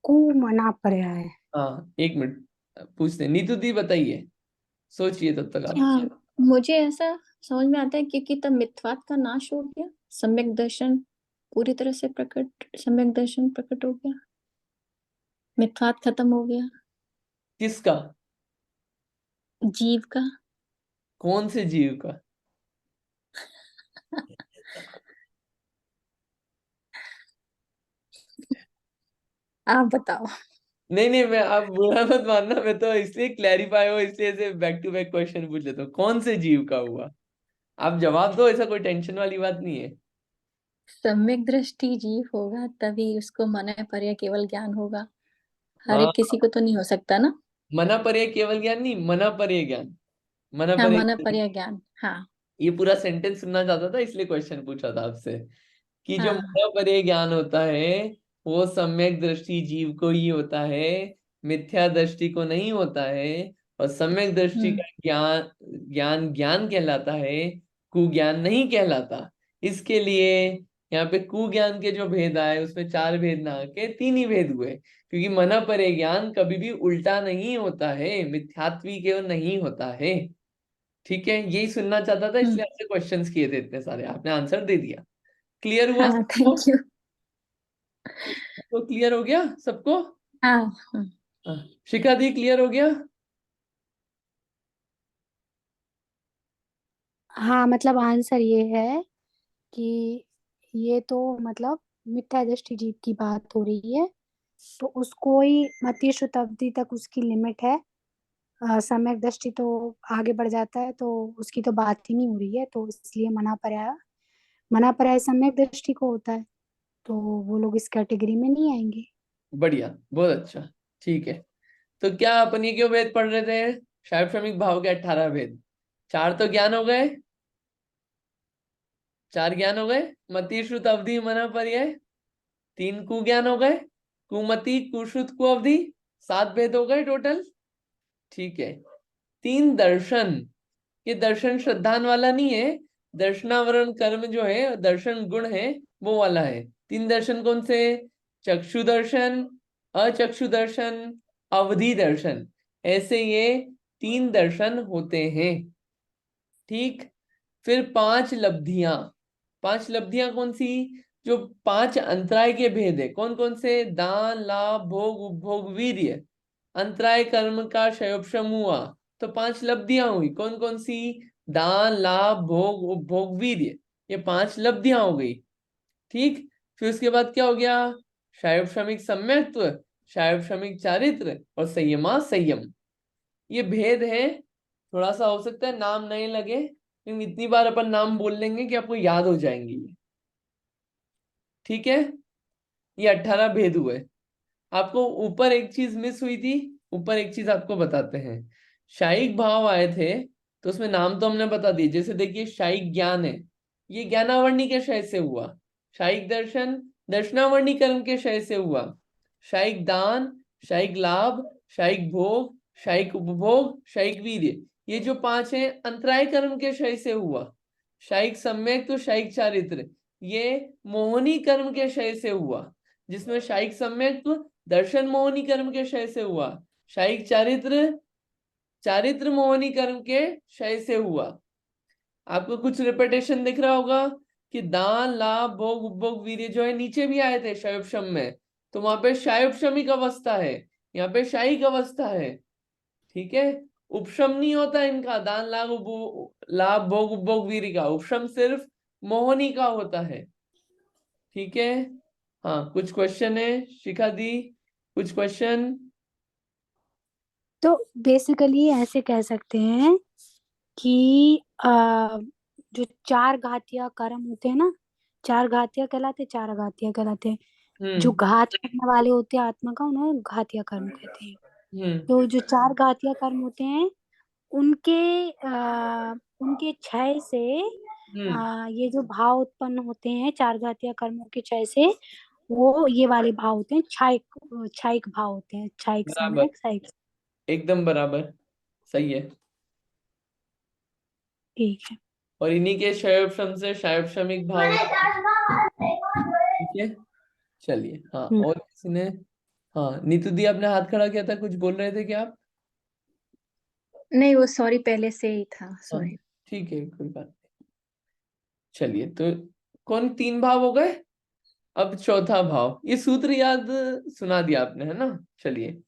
कु मना पर्याय। हाँ 1 मिनट पूछते, नीतू दी बताइए, सोचिए तब तक आप। हाँ, मुझे ऐसा समझ में आता है क्योंकि तब मिथ्यात्व का नाश हो गया, सम्यक दर्शन पूरी तरह से प्रकट, सम्यक दर्शन प्रकट हो गया, मिथ्यात्व खत्म हो गया किसका? जीव का। कौन से जीव का? आप बताओ। नहीं नहीं, मैं आप बुरा मत मानना, मैं तो इसलिए क्लैरिफाई हो इसलिए से बैक टू बैक क्वेश्चन पूछ लेता हूँ। कौन से जीव का हुआ? आप जवाब दो, ऐसा कोई टेंशन वाली बात नहीं है। सम्यक दृष्टि जीव होगा तभी उसको मन पर्याय केवल ज्ञान होगा, हर हाँ एक किसी को तो नहीं हो सकता ना। मना पर्याय केवल ज्ञान नहीं, मना पर्याय ज्ञान, मना हाँ, मन पर्याय। पर्याय ज्ञान। हाँ ये पूरा सेंटेंस सुनना चाहता था इसलिए क्वेश्चन पूछा था आपसे, कि जो हाँ। मना पर्याय ज्ञान होता है वो सम्यक दृष्टि जीव को ही होता है, मिथ्या दृष्टि को नहीं होता है। और सम्यक दृष्टि हम्म का ज्ञान ज्ञान ज्ञान कहलाता है, कुज्ञान नहीं कहलाता। इसके लिए यहाँ पे कुज्ञान के जो भेद आए उसमें 4 भेद ना आके 3 ही भेद हुए, क्योंकि मना पर्याय ज्ञान कभी भी उल्टा नहीं होता है, मिथ्यात्वी के नहीं होता है। ठीक है, यही सुनना चाहता था हम्म। इसलिए आपसे क्वेश्चंस किए थे इतने सारे, आपने आंसर दे दिया। क्लियर हुआ हाँ सबको? Thank you. तो क्लियर हो गया सबको? हाँ हाँ। हाँ, शिखा दी क्लियर हो गया? हाँ, मतलब आंसर ये है कि ये तो मतलब मिथ्या दृष्टि जीव की बात हो रही है, तो उसको ही मति श्रुत अवधि तक उसकी लिमिट है। सम्यक दृष्टि तो आगे बढ़ जाता है तो उसकी तो बात ही नहीं हो रही है, तो इसलिए मना पर्याय सम्यक दृष्टि को होता है, तो वो लोग इस कैटेगरी में नहीं आएंगे। बढ़िया, बहुत अच्छा। ठीक है, तो क्या अपन ये क्यों भेद पढ़ रहे थे? शायद श्रमिक भाव के 18 भेद। 4 तो ज्ञान हो गए, 4 ज्ञान हो गए, मति श्रुत अवधि मना पर्याय। 3 कुज्ञान हो गए, कुमति कुश्रुत कुअवधि। 7 भेद हो गए टोटल। ठीक है, 3 दर्शन। ये दर्शन श्रद्धान वाला नहीं है, दर्शनावरण कर्म जो है दर्शन गुण है वो वाला है। 3 दर्शन कौन से? चक्षु दर्शन, अचक्षु दर्शन, अवधि दर्शन, ऐसे ये 3 दर्शन होते हैं। ठीक, फिर 5 लब्धियां। 5 लब्धियां कौन सी? जो 5 अंतराय के भेद है, कौन कौन से? दान लाभ भोग उपभोग वीर्य, अंतराय कर्म का क्षयोपशम हुआ, तो 5 लब्धियां हुई। कौन कौन सी? दान लाभ भोग उपभोग वीर्य, ये 5 लब्धियां हो गई। ठीक, फिर उसके बाद क्या हो गया? क्षयोपशमिक सम्यक्त्व, क्षयोपशमिक चारित्र और संयमा संयम। ये भेद है। थोड़ा सा हो सकता है नाम नहीं लगे, लेकिन इतनी बार अपन नाम बोल लेंगे कि आपको याद हो जाएंगे ये। ठीक है, ये 18 भेद हुए। आपको ऊपर एक चीज मिस हुई थी, ऊपर एक चीज आपको बताते हैं। शायिक भाव आए थे तो उसमें नाम तो हमने बता दिए, जैसे देखिए शायिक ज्ञान है, ये ज्ञानावर्णी के क्षय से हुआ। शायिक दर्शन दर्शनावर्णी कर्म के क्षय से हुआ। शायिक दान, शायिक लाभ, शायिक भोग, शायिक उपभोग, शायिक वीर्य, ये जो 5 हैं अंतराय कर्म के क्षय से हुआ। शायिक सम्यक तो शायिक चारित्र, ये मोहनी कर्म के क्षय से हुआ, जिसमें शायिक सम्यक दर्शन मोहनी कर्म के क्षय से हुआ। शायिक चारित्र चारित्र मोहनी कर्म के क्षय से हुआ। आपको कुछ रिपीटेशन दिख रहा होगा कि दान लाभ भोग उपभोग वीर्य जो है नीचे भी आए थे शयोपशम में, तो वहां पे शायोपशमिक अवस्था है, यहाँ पे शायिक अवस्था है। ठीक है, उपशम नहीं होता इनका, दान लाभ भोग उपभोग वीर्य का। उपशम सिर्फ मोहनी का होता है। ठीक है, हाँ कुछ क्वेश्चन है शिखा दी, कुछ क्वेश्चन? तो बेसिकली ऐसे कह सकते हैं कि जो चार घातिया कर्म होते हैं ना, चार घातिया कहलाते, चार घातिया कहलाते हैं। जो घात करने वाले होते हैं आत्मा का, उन्हें घातिया कर्म कहते हैं। तो जो चार घातिया कर्म होते हैं, उनके उनके क्षय से ये जो भाव उत्पन्न होते हैं चार घातिया कर्मों के क्षय से, वो ये वाले भाव होते हैं, क्षयिक क्षयिक भाव होते हैं, क्षयिक बराबर, सम्यक क्षयिक। एकदम बराबर, सही है। ठीक है। और इन्हीं के क्षयोपशम से शायोपशमिक भाव होते हैं। ठीक है, चलिए। हाँ और किसी ने? हाँ नीतू दी, आपने हाथ खड़ा किया था, कुछ बोल रहे थे क्या आप? नहीं, वो सॉरी पहले से ही था, हाँ सॉरी। ठीक है, कोई बात नहीं। चलिए, तो कौन तीन भाव हो गए? अब चौथा भाव। ये सूत्र याद सुना दिया आपने, है ना? चलिए,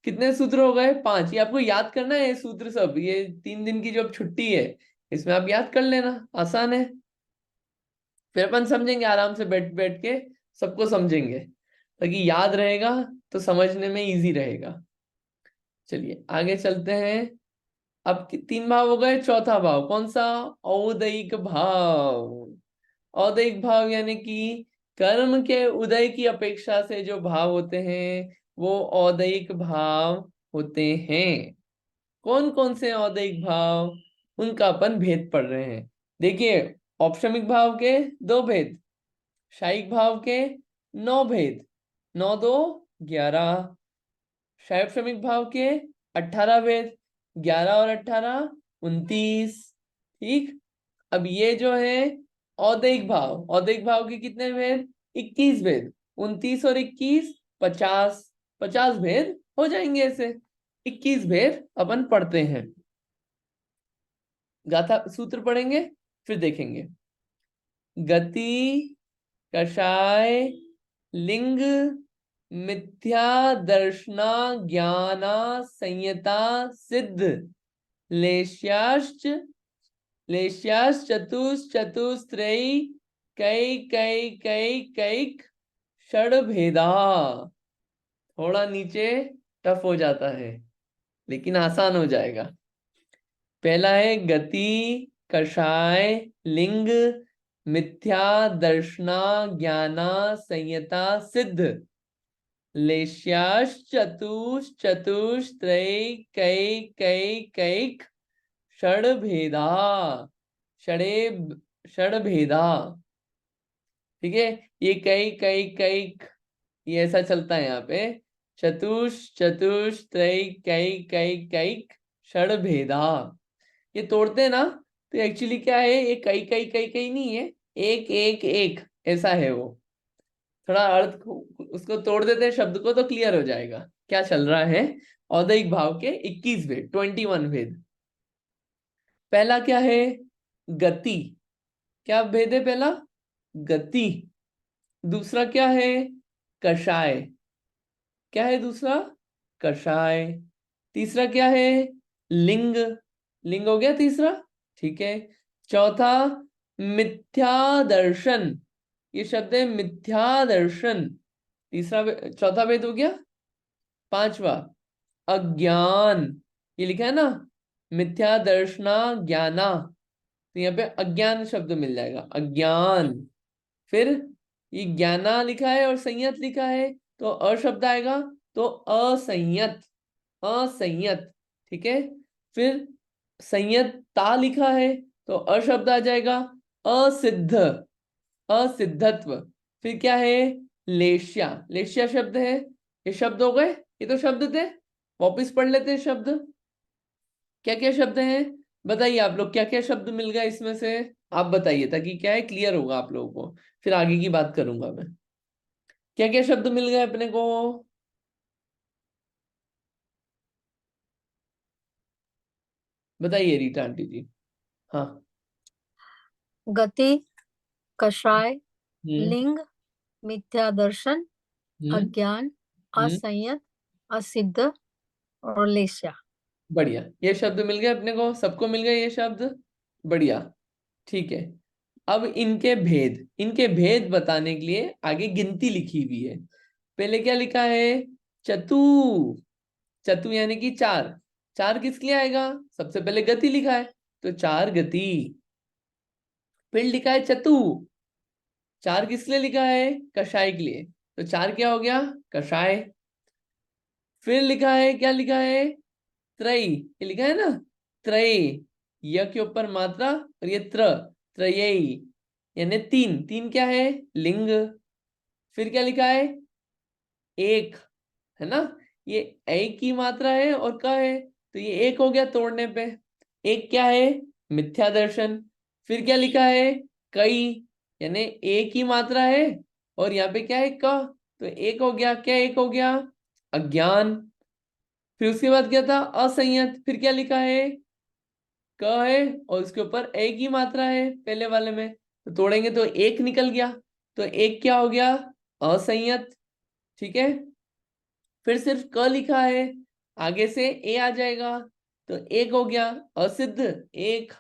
कितने सूत्र हो गए? 5। ये आपको याद करना है ये सूत्र सब। ये 3 दिन की जो अब छुट्टी है, इसमें आप याद कर लेना, आसान है। फिर अपन समझेंगे आराम से, बैठ बैठ के सबको समझेंगे, ताकि याद रहेगा तो समझने में इजी रहेगा। चलिए आगे चलते हैं। अब 3 भाव हो गए, चौथा भाव कौन सा? औदयिक भाव। औदयिक भाव यानी कि कर्म के उदय की अपेक्षा से जो भाव होते हैं वो औदयिक भाव होते हैं। कौन कौन से औदयिक भाव, उनका अपन भेद पढ़ रहे हैं। देखिए, औपशमिक भाव के 2 भेद, शायिक भाव के 9 भेद, 9 2 11। शायोपशमिक भाव के 18 भेद, 11 और 18 29। ठीक, अब ये जो है औदयिक भाव, औदयिक भाव के कितने भेद? 21 भेद, 29 और 21 50, 50 भेद हो जाएंगे ऐसे। 21 भेद अपन पढ़ते हैं। गाथा सूत्र पढ़ेंगे फिर देखेंगे। गति, कषाय, लिंग, मिथ्या दर्शना, ज्ञाना, संयता, सिद्ध, लेश्याश्च, चतुस्त्रयी, कई कई कई कैक, षड भेदा। थोड़ा नीचे टफ हो जाता है, लेकिन आसान हो जाएगा। पहला है गति, कषाय, लिंग, मिथ्या दर्शना, ज्ञाना, संयता, सिद्ध, चतुस्त्रय कै कै कैक, षड भेदा। षडे षड भेदा। ठीक है, ये कई कई कैक, ये ऐसा चलता है यहाँ पे। चतुस्त्रय कै कै कैक, षड भेदा। ये तोड़ते हैं ना, तो एक्चुअली क्या है, ये कई कई कई कई नहीं है, एक एक एक ऐसा है वो। थोड़ा अर्थ को, उसको तोड़ देते हैं शब्द को, तो क्लियर हो जाएगा क्या चल रहा है। औदयिक भाव के 21 भेद, 21 भेद। पहला क्या है? गति। क्या भेद है पहला? गति। दूसरा क्या है? कषाय। क्या है दूसरा? कषाय। तीसरा क्या है? लिंग। लिंग हो गया तीसरा। ठीक है, चौथा मिथ्या दर्शन। ये शब्द है मिथ्या दर्शन। चौथा भेद हो गया। पांचवा अज्ञान। ये लिखा है ना, मिथ्या दर्शना ज्ञाना, तो यहाँ पे अज्ञान शब्द मिल जाएगा, अज्ञान। फिर ये ज्ञाना लिखा है और संयत लिखा है, तो अ शब्द आएगा, तो असंयत, असंयत। ठीक है, फिर संयतता लिखा है, तो अ शब्द आ जाएगा, असिद्ध, असिद्धत्व। फिर क्या है? लेश्या। लेश्या शब्द है। ये शब्द हो गए, ये तो शब्द थे। वापिस पढ़ लेते हैं शब्द। क्या क्या शब्द हैं बताइए आप लोग, क्या क्या शब्द मिल गए इसमें से? आप बताइए, ताकि क्या है, क्लियर होगा आप लोगों को, फिर आगे की बात करूंगा मैं। क्या क्या शब्द मिल गए अपने को? बताइए रीटा आंटी जी। हाँ। गति, कषाय, हम्म लिंग, मिथ्या दर्शन अज्ञान, हम्म, असंयत, असिद्ध और लेस्या। बढ़िया। ये शब्द मिल गए अपने को, सबको मिल गए ये शब्द, बढ़िया। ठीक है, अब इनके भेद बताने के लिए आगे गिनती लिखी हुई है। पहले क्या लिखा है? चतु। चतु यानी कि चार। चार किसके लिए आएगा? सबसे पहले गति लिखा है, तो चार गति। फिर लिखा है चतु। चार किस लिए लिखा है? कषाय के लिए, तो चार क्या हो गया? कषाय। फिर लिखा है, क्या लिखा है? त्रयी, ये लिखा है ना, त्रय। य के ऊपर मात्रा और ये त्रयी यानी तीन। तीन क्या है? लिंग। फिर क्या लिखा है? एक, है ना, ये एक की मात्रा है और का है, तो ये एक हो गया तोड़ने पे। एक क्या है? मिथ्या दर्शन। फिर क्या लिखा है? कई, यानी एक ही मात्रा है और यहाँ पे क्या है? का, तो एक हो गया। क्या एक हो गया? अज्ञान। फिर उसके बाद क्या था? असंयत। फिर क्या लिखा है? क है और उसके ऊपर एक ही मात्रा है पहले वाले में, तो तोड़ेंगे तो एक निकल गया, तो एक क्या हो गया? असंयत। ठीक है, फिर सिर्फ क लिखा है, आगे से ए आ जाएगा, तो एक हो गया असिद्ध, एक।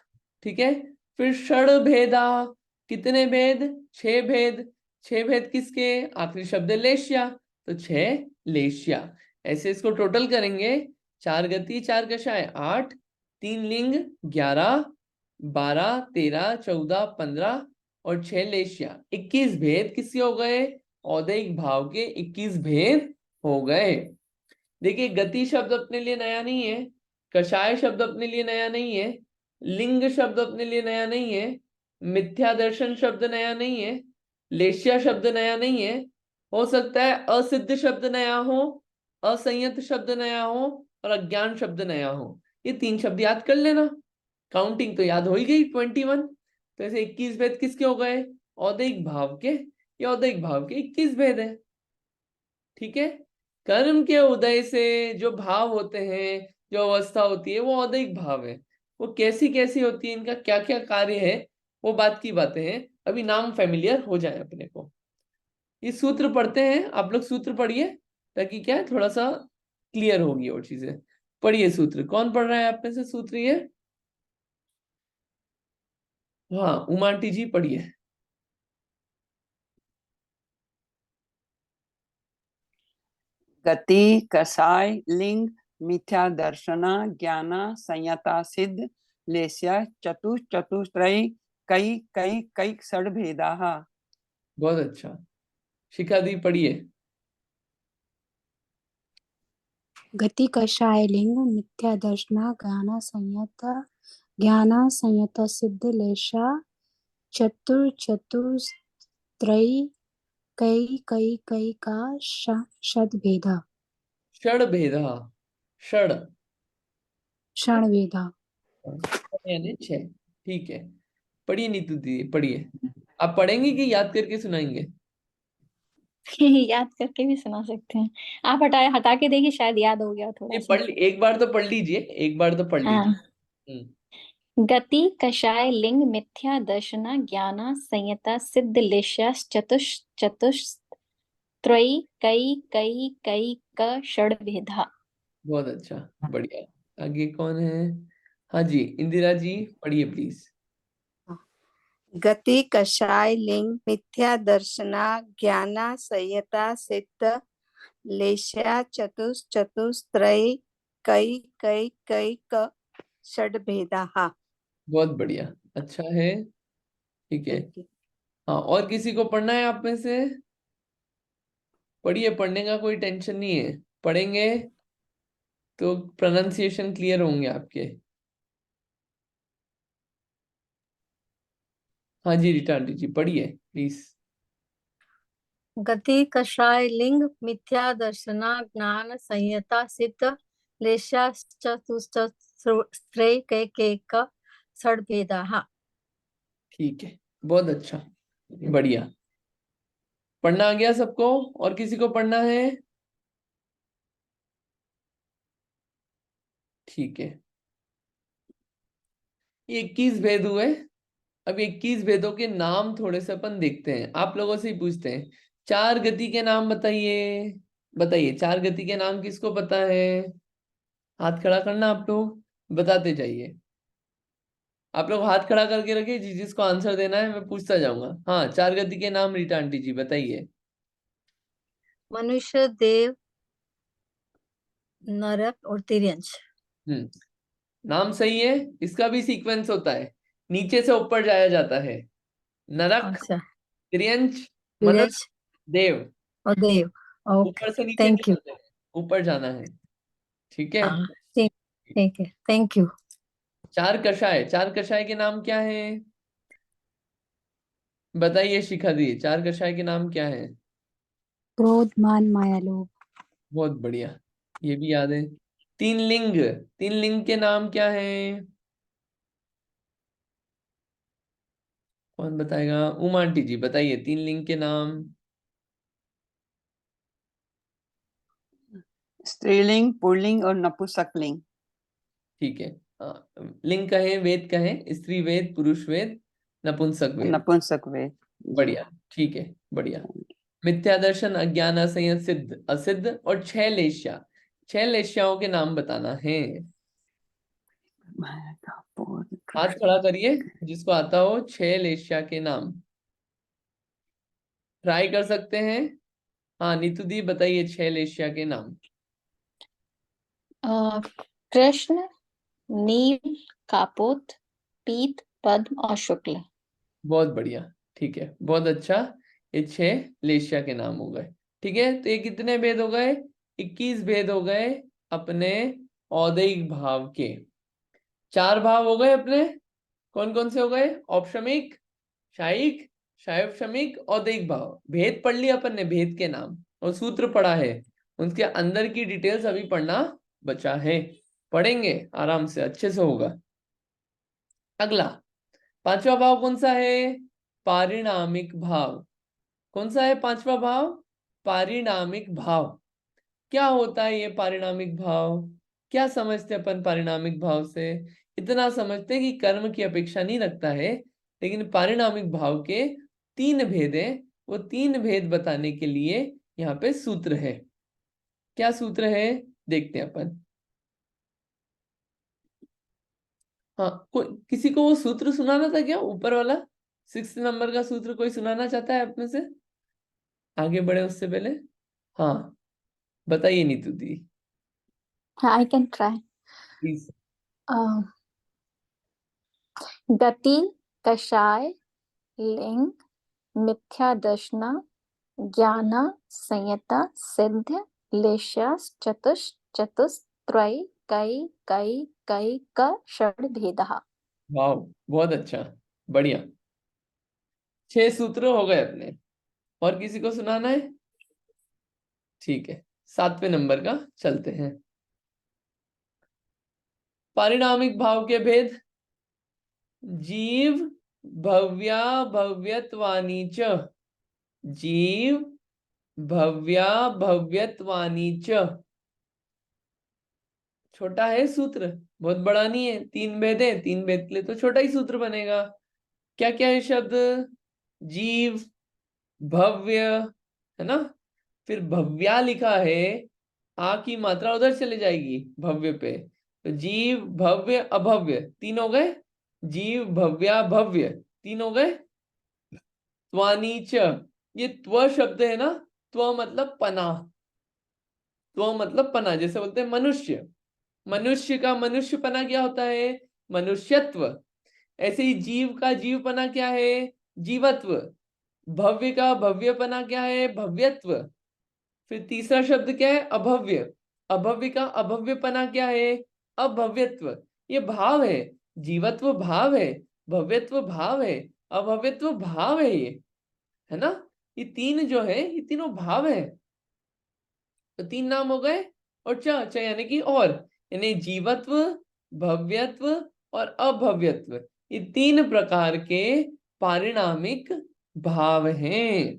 ठीक है, फिर षड भेदा, कितने भेद? 6 भेद। 6 भेद किसके? आखिरी शब्द है लेश्या, तो 6 लेश्या। ऐसे इसको टोटल करेंगे, 4 गति 4 कषाय 8, 3 लिंग 11, 12 13 14 15 और 6 लेश्या, 21 भेद किसके हो गए? औदैहिक भाव के 21 भेद हो गए। देखिए, गति शब्द अपने लिए नया नहीं है, कषाय शब्द अपने लिए नया नहीं है, लिंग शब्द अपने लिए नया नहीं है, मिथ्या दर्शन शब्द नया नहीं है, लेश्या शब्द नया नहीं है। हो सकता है असिद्ध शब्द नया हो, असंयत शब्द नया हो और अज्ञान शब्द नया हो। ये 3 शब्द याद कर लेना, काउंटिंग तो याद हो ही गई 21। तो ऐसे 21 भेद किसके हो गए? औदैहिक भाव के। ये औदैहिक भाव के 21 भेद है। ठीक है, कर्म के उदय से जो भाव होते हैं, जो अवस्था होती है, वो औदैहिक भाव है। वो कैसी कैसी होती है, इनका क्या क्या कार्य है, वो बात की बातें हैं। अभी नाम फेमिलियर हो जाए अपने को। ये सूत्र पढ़ते हैं, आप लोग सूत्र पढ़िए, ताकि क्या है, थोड़ा सा क्लियर होगी और चीजें। पढ़िए सूत्र, कौन पढ़ रहा है आप में से सूत्र ये? हाँ, उमा आंटी जी पढ़िए। गति, कसाय, लिंग, मिथ्या दर्शना, ज्ञाना, संयता, सिद्ध, लेस्या, चतु, चतुस्त्रयी, कई कई कई षड भेदाः। बहुत अच्छा, शिखा दी पढ़िए। गति कषाय लिंग मिथ्या दर्शना ज्ञान संयत सिद्ध लेशा चतुर्त्रयी कई कई कई का शद भेदा षड भेदा, षड क्षण भेदा। यानी 6। ठीक है, पढ़िए नीतू दीदी, पढ़िए। आप पढ़ेंगे कि याद करके सुनाएंगे? याद करके भी सुना सकते हैं। आप हटा के देखिए, शायद याद हो गया थोड़ा ये सा। एक बार तो पढ़ लीजिए, एक बार तो पढ़ लीजिए। हाँ, गति कषाय लिंग मिथ्या दर्शना ज्ञाना संयता सिद्ध लेशा चतुस्त्रयी कई कई कई क षड भेदा। बहुत अच्छा, बढ़िया। आगे कौन है? हाँ जी, इंदिरा जी पढ़िए प्लीज। गति कषाय लिंग मिथ्या दर्शना ज्ञाना संयता सिद्ध लेशा चतुस्त्रय कई कई कई क षड भेदाः। बहुत बढ़िया, अच्छा है। ठीक है, हाँ, और किसी को पढ़ना है आप में से? पढ़िए, पढ़ने का कोई टेंशन नहीं है, पढ़ेंगे तो प्रोनाउंसिएशन क्लियर होंगे आपके। हाँ जी, रीटा आंटी जी पढ़िए प्लीज। गति कषाय लिंग मिथ्या दर्शना ज्ञान संयता सिद्ध लेशा चतुस्त्रय के का षड भेदा। ठीक है, बहुत अच्छा, बढ़िया। पढ़ना आ गया सबको? और किसी को पढ़ना है? ठीक है, ये 21 भेद हुए। अब 21 भेदों के नाम थोड़े से अपन देखते हैं, आप लोगों से ही पूछते हैं चार गति के नाम बताइए, बताइए चार गति के नाम किसको पता है? हाथ खड़ा करना आप लोग, बताते जाइए। आप लोग हाथ खड़ा करके रखिए, जिसको आंसर देना है मैं पूछता जाऊंगा। हाँ, चार गति के नाम रीटा आंटी जी बताइए। मनुष्य, देव, नरक और तिर्यंच। नाम सही है, इसका भी सीक्वेंस होता है, नीचे से ऊपर जाया जाता है। नरक, अच्छा, तिर्यंच, मनुष्य, तिर्यंच देव। और देव। ओके, ऊपर से नीचे नहीं थैंक यू। जाते हैं, ऊपर जाना है। ठीक है। हाँ, ठीक, ठीक है, थैंक यू। चार कषाय, चार कषाय के नाम क्या है? बताइए शिखा दी, चार कषाय के नाम क्या है? क्रोध, मान, माया, लोभ। बहुत बढ़िया, ये भी याद है। तीन लिंग, तीन लिंग के नाम क्या है? कौन बताएगा? उमा आंटी जी बताइए, तीन लिंग के नाम। स्त्रीलिंग, पुल्लिंग और नपुंसकलिंग। ठीक है। लिंग कहें, वेद कहें, स्त्री वेद, पुरुष वेद, नपुंसक वेद। नपुंसक वेद। जी। बढ़िया, ठीक है, बढ़िया। मिथ्या दर्शन, अज्ञान, असंयत, सिद्ध, असिद्ध और छह लेश्या। छह लेश्याओं के नाम बताना है। हाथ खड़ा करिए जिसको आता हो, छह लेश्या के नाम। ट्राई कर सकते हैं। हाँ नीतू दी बताइए, छह लेश्या के नाम। कृष्ण, नील, कापोत, पीत, पद्म और शुक्ल। बहुत बढ़िया, ठीक है, बहुत अच्छा। ये छह लेश्या के नाम हो गए। ठीक है, तो ये कितने भेद हो गए? 21 भेद हो गए अपने औदैहिक भाव के। चार भाव हो गए अपने, कौन कौन से हो गए? औपशमिक, शायिक, शायोपशमिक, औदैहिक भाव। भेद पढ़ लिया अपन ने, भेद के नाम और सूत्र पढ़ा है, उनके अंदर की डिटेल्स अभी पढ़ना बचा है। पढ़ेंगे आराम से, अच्छे से होगा। अगला पांचवा भाव कौन सा है? पारिणामिक भाव। कौन सा है पांचवा भाव? पारिणामिक भाव। क्या होता है ये पारिणामिक भाव? क्या समझते हैं अपन पारिणामिक भाव से? इतना समझते हैं कि कर्म की अपेक्षा नहीं रखता है, लेकिन पारिणामिक भाव के तीन भेद हैं। वो तीन भेद बताने के लिए यहाँ पे सूत्र है। क्या सूत्र है देखते हैं अपन। हाँ, कोई किसी को वो सूत्र सुनाना था क्या, ऊपर वाला 6 नंबर का सूत्र कोई सुनाना चाहता है अपने से? आगे बढ़े उससे पहले। हाँ बताइए नीतू दी आई कैन ट्राई। प्लीज। गति, कषाय, लिंग, मिथ्या दर्शना, ज्ञान, संयता, सिद्ध, लेशा, चतुस्त्रय, कई कई कई क षड भेदः। वाह, बहुत अच्छा, बढ़िया। 6 सूत्र हो गए अपने। और किसी को सुनाना है? ठीक है, 7वें नंबर का चलते हैं। पारिणामिक भाव के भेद। जीव भव्या भव्यत्वानि च। जीव भव्या भव्यत्वानि च। छोटा है सूत्र, बहुत बड़ा नहीं है। 3 भेद है, 3 भेद के लिए तो छोटा ही सूत्र बनेगा। क्या क्या है शब्द? जीव, भव्य, है ना? फिर भव्या लिखा है, आ की मात्रा उधर चले जाएगी भव्य पे, तो जीव भव्य अभव्य 3 हो गए। जीव भव्या भव्य 3 हो गए। त्वानीच, ये त्व शब्द है ना, त्व मतलब पना। त्व मतलब पना, जैसे बोलते हैं मनुष्य, मनुष्य का मनुष्यपना क्या होता है? मनुष्यत्व। ऐसे ही जीव का जीवपना क्या है? जीवत्व। भव्य का भव्यपना क्या है? भव्यत्व। फिर तीसरा शब्द क्या है? अभव्य। अभव्य का अभव्यपना क्या है? अभव्यत्व। ये भाव है, जीवत्व भाव है, भव्यत्व भाव है, अभव्यत्व भाव है, ये है ना? ये तीन जो है, ये तीनों भाव है। तो 3 नाम हो गए। और च यानी कि और, यानी जीवत्व, भव्यत्व और अभव्यत्व, ये 3 प्रकार के पारिणामिक भाव हैं।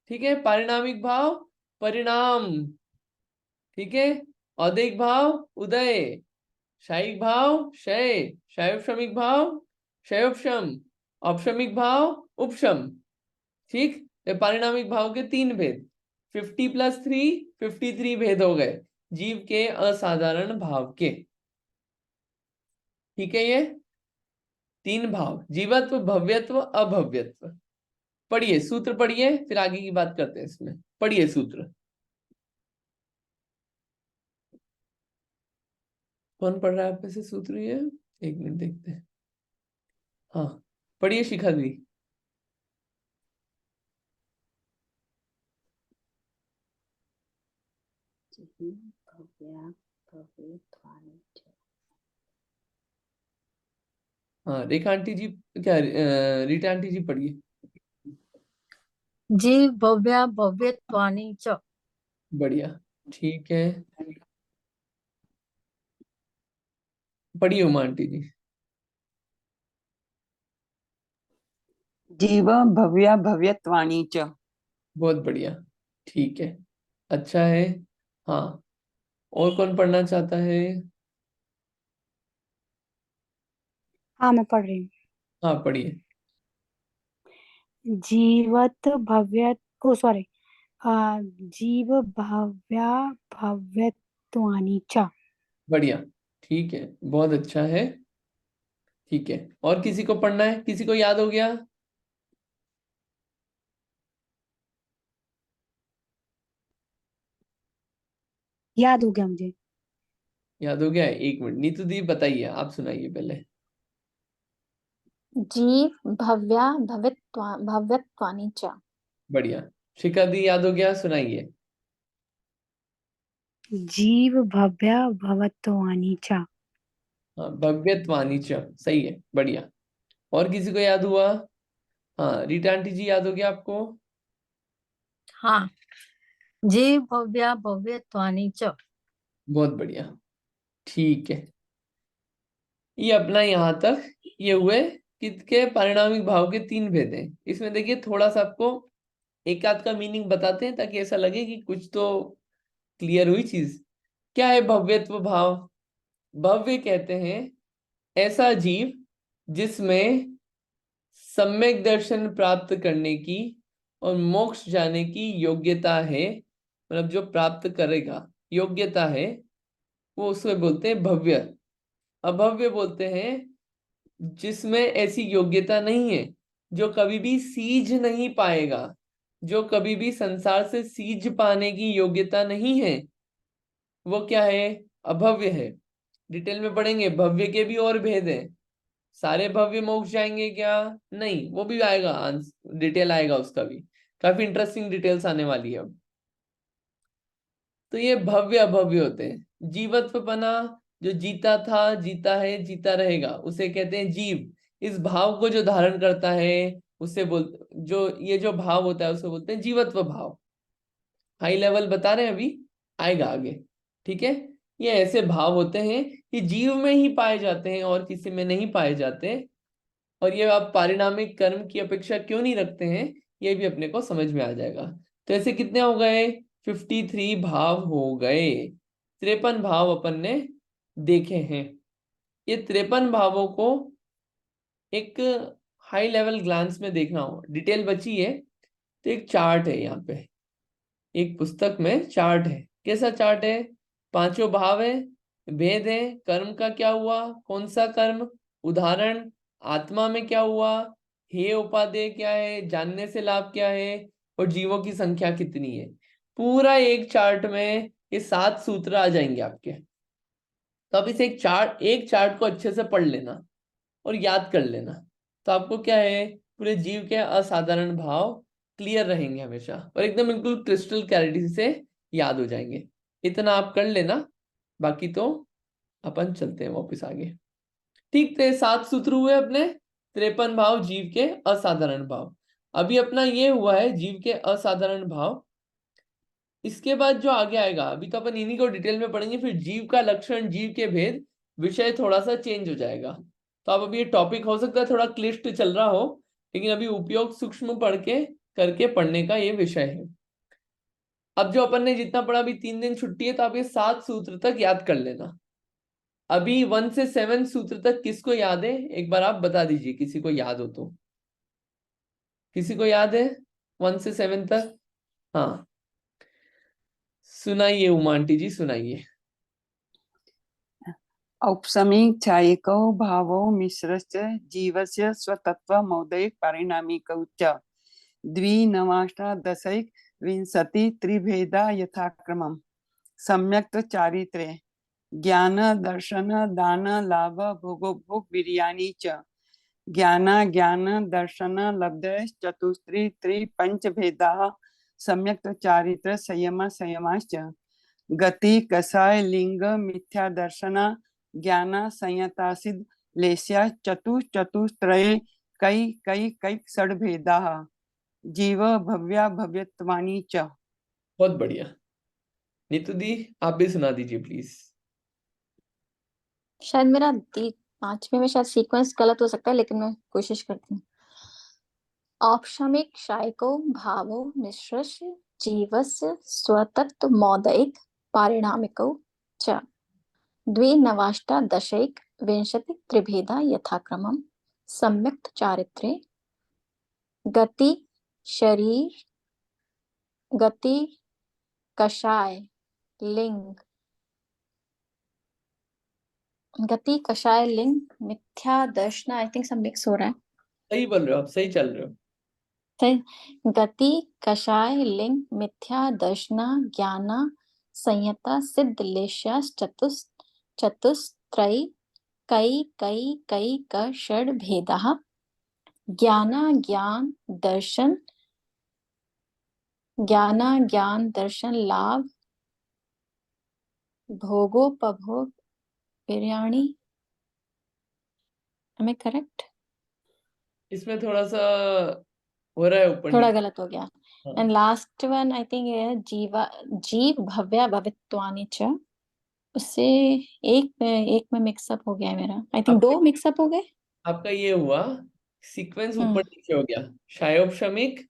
ठीक है, पारिणामिक भाव परिणाम। ठीक है, औदैहिक भाव उदय, शायिक भाव क्षय, शायोपशमिक भाव क्षयोपशम, औपशमिक भाव उपशम। ठीक, ये पारिणामिक भाव के 3 भेद, 50+3 53 भेद हो गए जीव के असाधारण भाव के। ठीक है, ये 3 भाव, जीवत्व, भव्यत्व, अभव्यत्व। पढ़िए सूत्र, पढ़िए फिर आगे की बात करते हैं इसमें। पढ़िए सूत्र, कौन पढ़ रहा है आप में से सूत्र? ये 1 मिनट देखते हैं। हाँ पढ़िए शिखा दी। हाँ रेखा आंटी जी, क्या रीटा आंटी जी पढ़िए। जीव भव्या भव्यत्वानि च। बढ़िया, ठीक है, पढ़िए उमा आंटी जी। जीव भव्या भव्यत्वानि च। बहुत बढ़िया, ठीक है, अच्छा है। हाँ, और कौन पढ़ना चाहता है? हाँ मैं पढ़ रही हूँ। हाँ पढ़िए। जीवत भव्य, ओ सॉरी, जीव भव्या भव्यत्वानि च। बढ़िया, ठीक है, बहुत अच्छा है। ठीक है, और किसी को पढ़ना है? किसी को याद हो गया? याद हो गया मुझे। याद हो गया है? 1 मिनट, नीतू दी बताइए, आप सुनाइए पहले। जीव भव्या भव्यत्वानि च। बढ़िया, शिखा दी याद हो गया? सुनाइए। जीव भव्या भवत्वानि च। हाँ, भव्यत्वानि च, सही है, बढ़िया। और किसी को याद हुआ? हाँ रीटा आंटी जी याद हो गया आपको? हाँ, जीव भव्या भव्यत्वानि च। बहुत बढ़िया, ठीक है। ये अपना यहाँ तक ये हुए किसके पारिणामिक भाव के 3 भेद हैं। इसमें देखिए थोड़ा सा आपको एक आध का मीनिंग बताते हैं ताकि ऐसा लगे कि कुछ तो क्लियर हुई चीज। क्या है भव्यत्व भाव? भव्य कहते हैं ऐसा जीव जिसमें सम्यक दर्शन प्राप्त करने की और मोक्ष जाने की योग्यता है, मतलब जो प्राप्त करेगा योग्यता है, वो उसे बोलते हैं भव्य। अभव्य बोलते हैं जिसमें ऐसी योग्यता नहीं है, जो कभी भी सीज नहीं पाएगा, जो कभी भी संसार से सीज पाने की योग्यता नहीं है, वो क्या है? अभव्य है। डिटेल में पढ़ेंगे, भव्य के भी और भेद हैं। सारे भव्य मोक्ष जाएंगे क्या? नहीं, वो भी आएगा, डिटेल आएगा उसका भी, काफी इंटरेस्टिंग डिटेल्स आने वाली है अब। तो ये भव्य अभव्य होते हैं। जीवत्व पना, जो जीता था, जीता है, जीता रहेगा, उसे कहते हैं जीव। इस भाव को जो धारण करता है उसे बोलते, जो ये जो भाव होता है उसे बोलते हैं जीवत्व भाव। हाई लेवल बता रहे हैं, अभी आएगा आगे। ठीक है, ये ऐसे भाव होते हैं कि जीव में ही पाए जाते हैं और किसी में नहीं पाए जाते। और ये आप पारिणामिक कर्म की अपेक्षा क्यों नहीं रखते हैं, ये भी अपने को समझ में आ जाएगा। तो ऐसे कितने हो गए? 53 भाव हो गए। 53 भाव अपन ने देखे हैं। ये 53 भावों को एक हाई लेवल ग्लांस में देखना हो, डिटेल बची है तो एक चार्ट है यहाँ पे, एक पुस्तक में चार्ट है। कैसा चार्ट है? 5 भाव है, भेद है, कर्म का क्या हुआ, कौन सा कर्म, उदाहरण, आत्मा में क्या हुआ, हे उपादेय क्या है, जानने से लाभ क्या है, और जीवों की संख्या कितनी है। पूरा एक चार्ट में ये 7 सूत्र आ जाएंगे आपके। तो आप इसे एक चार्ट को अच्छे से पढ़ लेना और याद कर लेना, तो आपको क्या है, पूरे जीव के असाधारण भाव क्लियर रहेंगे हमेशा, और एकदम बिल्कुल क्रिस्टल क्लैरिटी से याद हो जाएंगे। इतना आप कर लेना, बाकी तो अपन चलते हैं वापस आगे। ठीक थे, 7 सूत्र हुए अपने, 53 भाव जीव के असाधारण भाव। अभी अपना ये हुआ है जीव के असाधारण भाव। इसके बाद जो आगे आएगा, अभी तो अपन इन्हीं को डिटेल में पढ़ेंगे, फिर जीव का लक्षण, जीव के भेद, विषय थोड़ा सा चेंज हो जाएगा। तो अब अभी ये टॉपिक हो सकता है थोड़ा क्लिष्ट चल रहा हो, लेकिन अभी उपयोग सूक्ष्म पढ़ के करके पढ़ने का ये विषय है। अब जो अपन ने जितना पढ़ा, अभी 3 दिन छुट्टी है, तो आप ये 7 सूत्र तक याद कर लेना। अभी 1 से 7 सूत्र तक किसको याद है, एक बार आप बता दीजिए, किसी को याद हो तो। किसी को याद है? 1 से 7 तक। हाँ, सुनाइए उमा आंटी जी, सुनाइए। औपसमिक छायिकौ भावौ मिश्रस्य जीवस्य स्वतत्वमौदयिक पारिणामिकौ च द्विनवाष्टादशैक विंशति त्रिभेदा यथाक्रमम् सम्यक् चारित्रे ज्ञान दर्शन दान लाभ भोगोपभोग वीर्याणि च ज्ञान दर्शन लब्ध चतुस्त्री त्रि पंच भेदाः सम्यक् चारित्र संयम संयमाश्च गति कषाय लिंग मिथ्या दर्शन ज्ञान संयता सिद्ध लेस्या चतुस्त्रये कई कई कई षड भेदाः जीव भव्या भव्यत्वानि च। बहुत बढ़िया। नीतू दी, आप भी सुना दीजिए प्लीज। शायद मेरा 5वें में शायद सीक्वेंस गलत हो सकता है, लेकिन मैं कोशिश करती हूँ। औपशमिक शायको भावो मिश्रस्य जीवस्य स्वतत्व मौदयिक पारिणामिकौ च द्विनवाष्टादशैक विंशति त्रिभेदा यथाक्रमम् सम्यक् चारित्रे गति शरीर गति कषाय लिंग गति कषाय लिंग मिथ्या दर्शन, आई थिंक सब मिक्स हो रहा है। सही बोल रहे हो आप, सही चल रहे हो। गति कषाय लिंग मिथ्या दर्शना ज्ञाना संयता सिद्ध लेश्या चतुस्त्रयी कई कई कई क षड भेदाः ज्ञान दर्शन लाभ भोगोपभोग वीर्याणि। Am I correct? इसमें थोड़ा सा हो रहा है ऊपर थोड़ा नीचे। गलत हो गया। हाँ। And last one I think ये है जीव भव्या भवित्वानि च। उससे एक में मिक्सअप हो गया है मेरा। आई थिंक 2 मिक्सअप हो गए। आपका ये हुआ, सीक्वेंस ऊपर हम्म नीचे हो गया। शायोपशमिक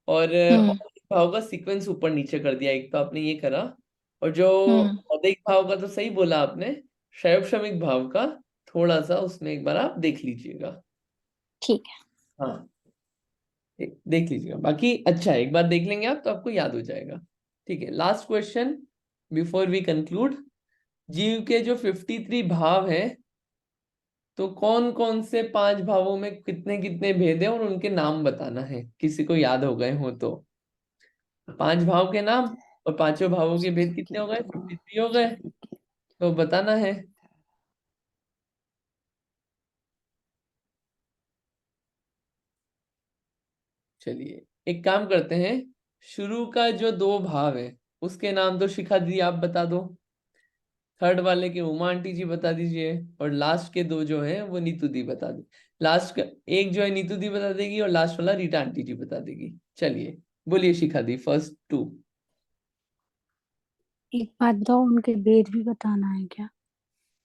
और हम्म भाव का सीक्वेंस ऊपर नीचे कर दिया, एक तो आपने ये करा। और जो हम्म औदिक भाव का तो सही बोला आपने, शायोपशमिक भाव का थोड़ा सा उसमें एक बार आप देख लीजिएगा। ठीक है। हाँ, देख लीजिएगा। बाकी अच्छा है, एक बार देख लेंगे आप तो आपको याद हो जाएगा। ठीक है, last question before we conclude. जीव के जो 53 भाव हैं, तो कौन कौन से 5 भावों में कितने कितने भेद हैं और उनके नाम बताना है। किसी को याद हो गए हो तो 5 भाव के नाम और पांचों भावों के भेद कितने हो गए, 53 हो गए, तो बताना है। चलिए एक काम करते हैं, शुरू का जो 2 भाव है उसके नाम तो शिखा दी आप बता दो, थर्ड वाले के उमा आंटी जी बता दीजिए, और लास्ट के 2 जो हैं वो नीतू दी बता दे। लास्ट का एक जो है नीतू दी बता देगी और लास्ट वाला रीटा आंटी जी बता देगी। चलिए बोलिए शिखा दी, फर्स्ट 2। एक बात बताओ, उनके भेद भी बताना है क्या?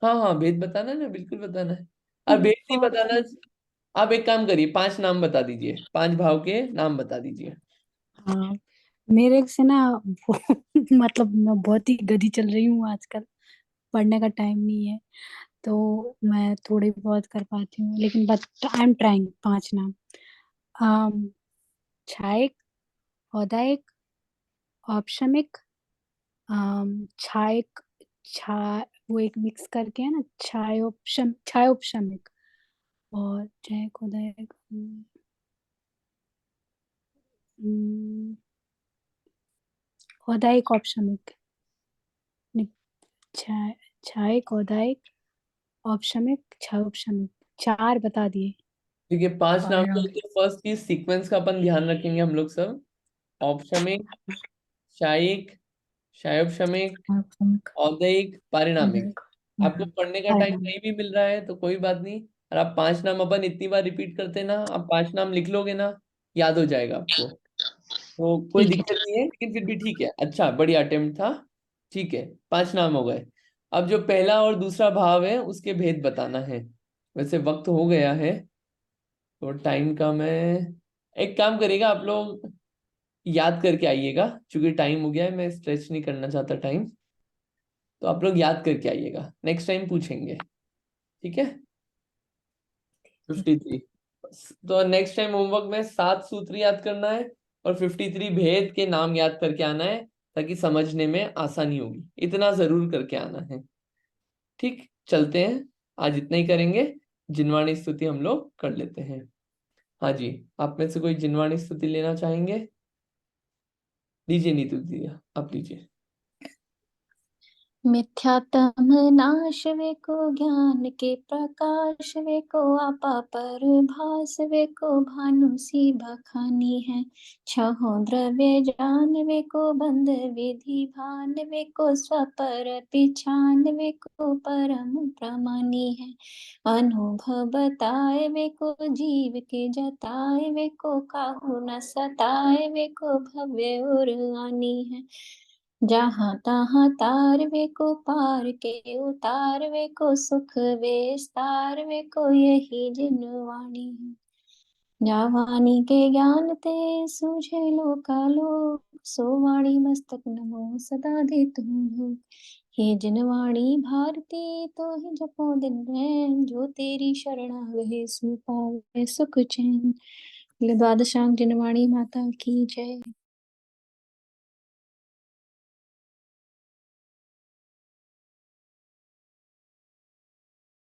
हाँ हाँ, भेद बताना है ना, बिल्कुल बताना है। और भेद नहीं बहुत बताना, आप एक काम करिए, 5 नाम बता दीजिए, 5 भाव के नाम बता दीजिए। हाँ, मेरे से ना मतलब मैं बहुत ही गधी चल रही हूँ आजकल, पढ़ने का टाइम नहीं है, तो मैं थोड़ी बहुत कर पाती हूँ, लेकिन बट आई एम ट्राइंग। 5 नाम। um, छायक, औदायक, औपशमिक, छायक, छा वो एक मिक्स करके है ना, छायोपशमिक और छायक, औदायक, औदायक, औपशमिक, छायक, औदायक, औपशमिक, छायोपशमिक, 4 बता दिए। ठीक है, 5 नाम और तो फर्स्ट की सीक्वेंस का अपन ध्यान रखेंगे हम लोग सब। औपशमिक, शायिक, शायोपशमिक, औपशमिक, औदयिक, पारिणामिक। औदायक, आपको पढ़ने का टाइम पारिणामिक। नहीं भी मिल रहा है तो कोई बात नहीं, और आप 5 नाम अपन इतनी बार रिपीट करते ना, आप 5 नाम लिख लोगे ना, याद हो जाएगा आपको, तो कोई ठीक है, दिक्कत नहीं है। लेकिन फिर भी ठीक है, अच्छा बढ़िया अटेम्प्ट था। ठीक है, 5 नाम हो गए। अब जो पहला और दूसरा भाव है उसके भेद बताना है। वैसे वक्त हो गया है तो टाइम का मैं, एक काम करिएगा आप लोग, याद करके आइएगा, क्योंकि टाइम हो गया है, मैं स्ट्रेच नहीं करना चाहता टाइम, तो आप लोग याद करके आइएगा, नेक्स्ट टाइम पूछेंगे। ठीक है, 53। तो नेक्स्ट टाइम होमवर्क में 7 सूत्र याद करना है, और 53 भेद के नाम याद करके आना है, ताकि समझने में आसानी होगी। इतना जरूर करके आना है। ठीक, चलते हैं, आज इतना ही करेंगे। जिनवाणी स्तुति हम लोग कर लेते हैं। हाँ जी, आप में से कोई जिनवाणी स्तुति लेना चाहेंगे? लीजिए नीतू दीदी, आप लीजिए। मिथ्यात्म नाश वे को ज्ञान के प्रकाश वे को आपा पर भास वे को भानु सी बखानी है। छहों द्रव्य जान वे को बंद विधि भान वे को स्वपर पिछान वे को परम प्रमानी है। अनुभव बताए वे को जीव के जताए वे को काहू न सताए वे को भव्य और आनी है। जहाँ तहाँ तार वे को पार के उतार वे को सुख विस्तार वे को यही जिनवाणी है। जावानी के ज्ञान ते सूझे लोकालोक सो वाणी मस्तक नमो सदा दे तुम लोग। हे जिनवाणी भारती तो ही जपो दिन रैन जो तेरी शरण आवे सो पावे सुख चैन। द्वादशांग जिनवाणी माता की जय।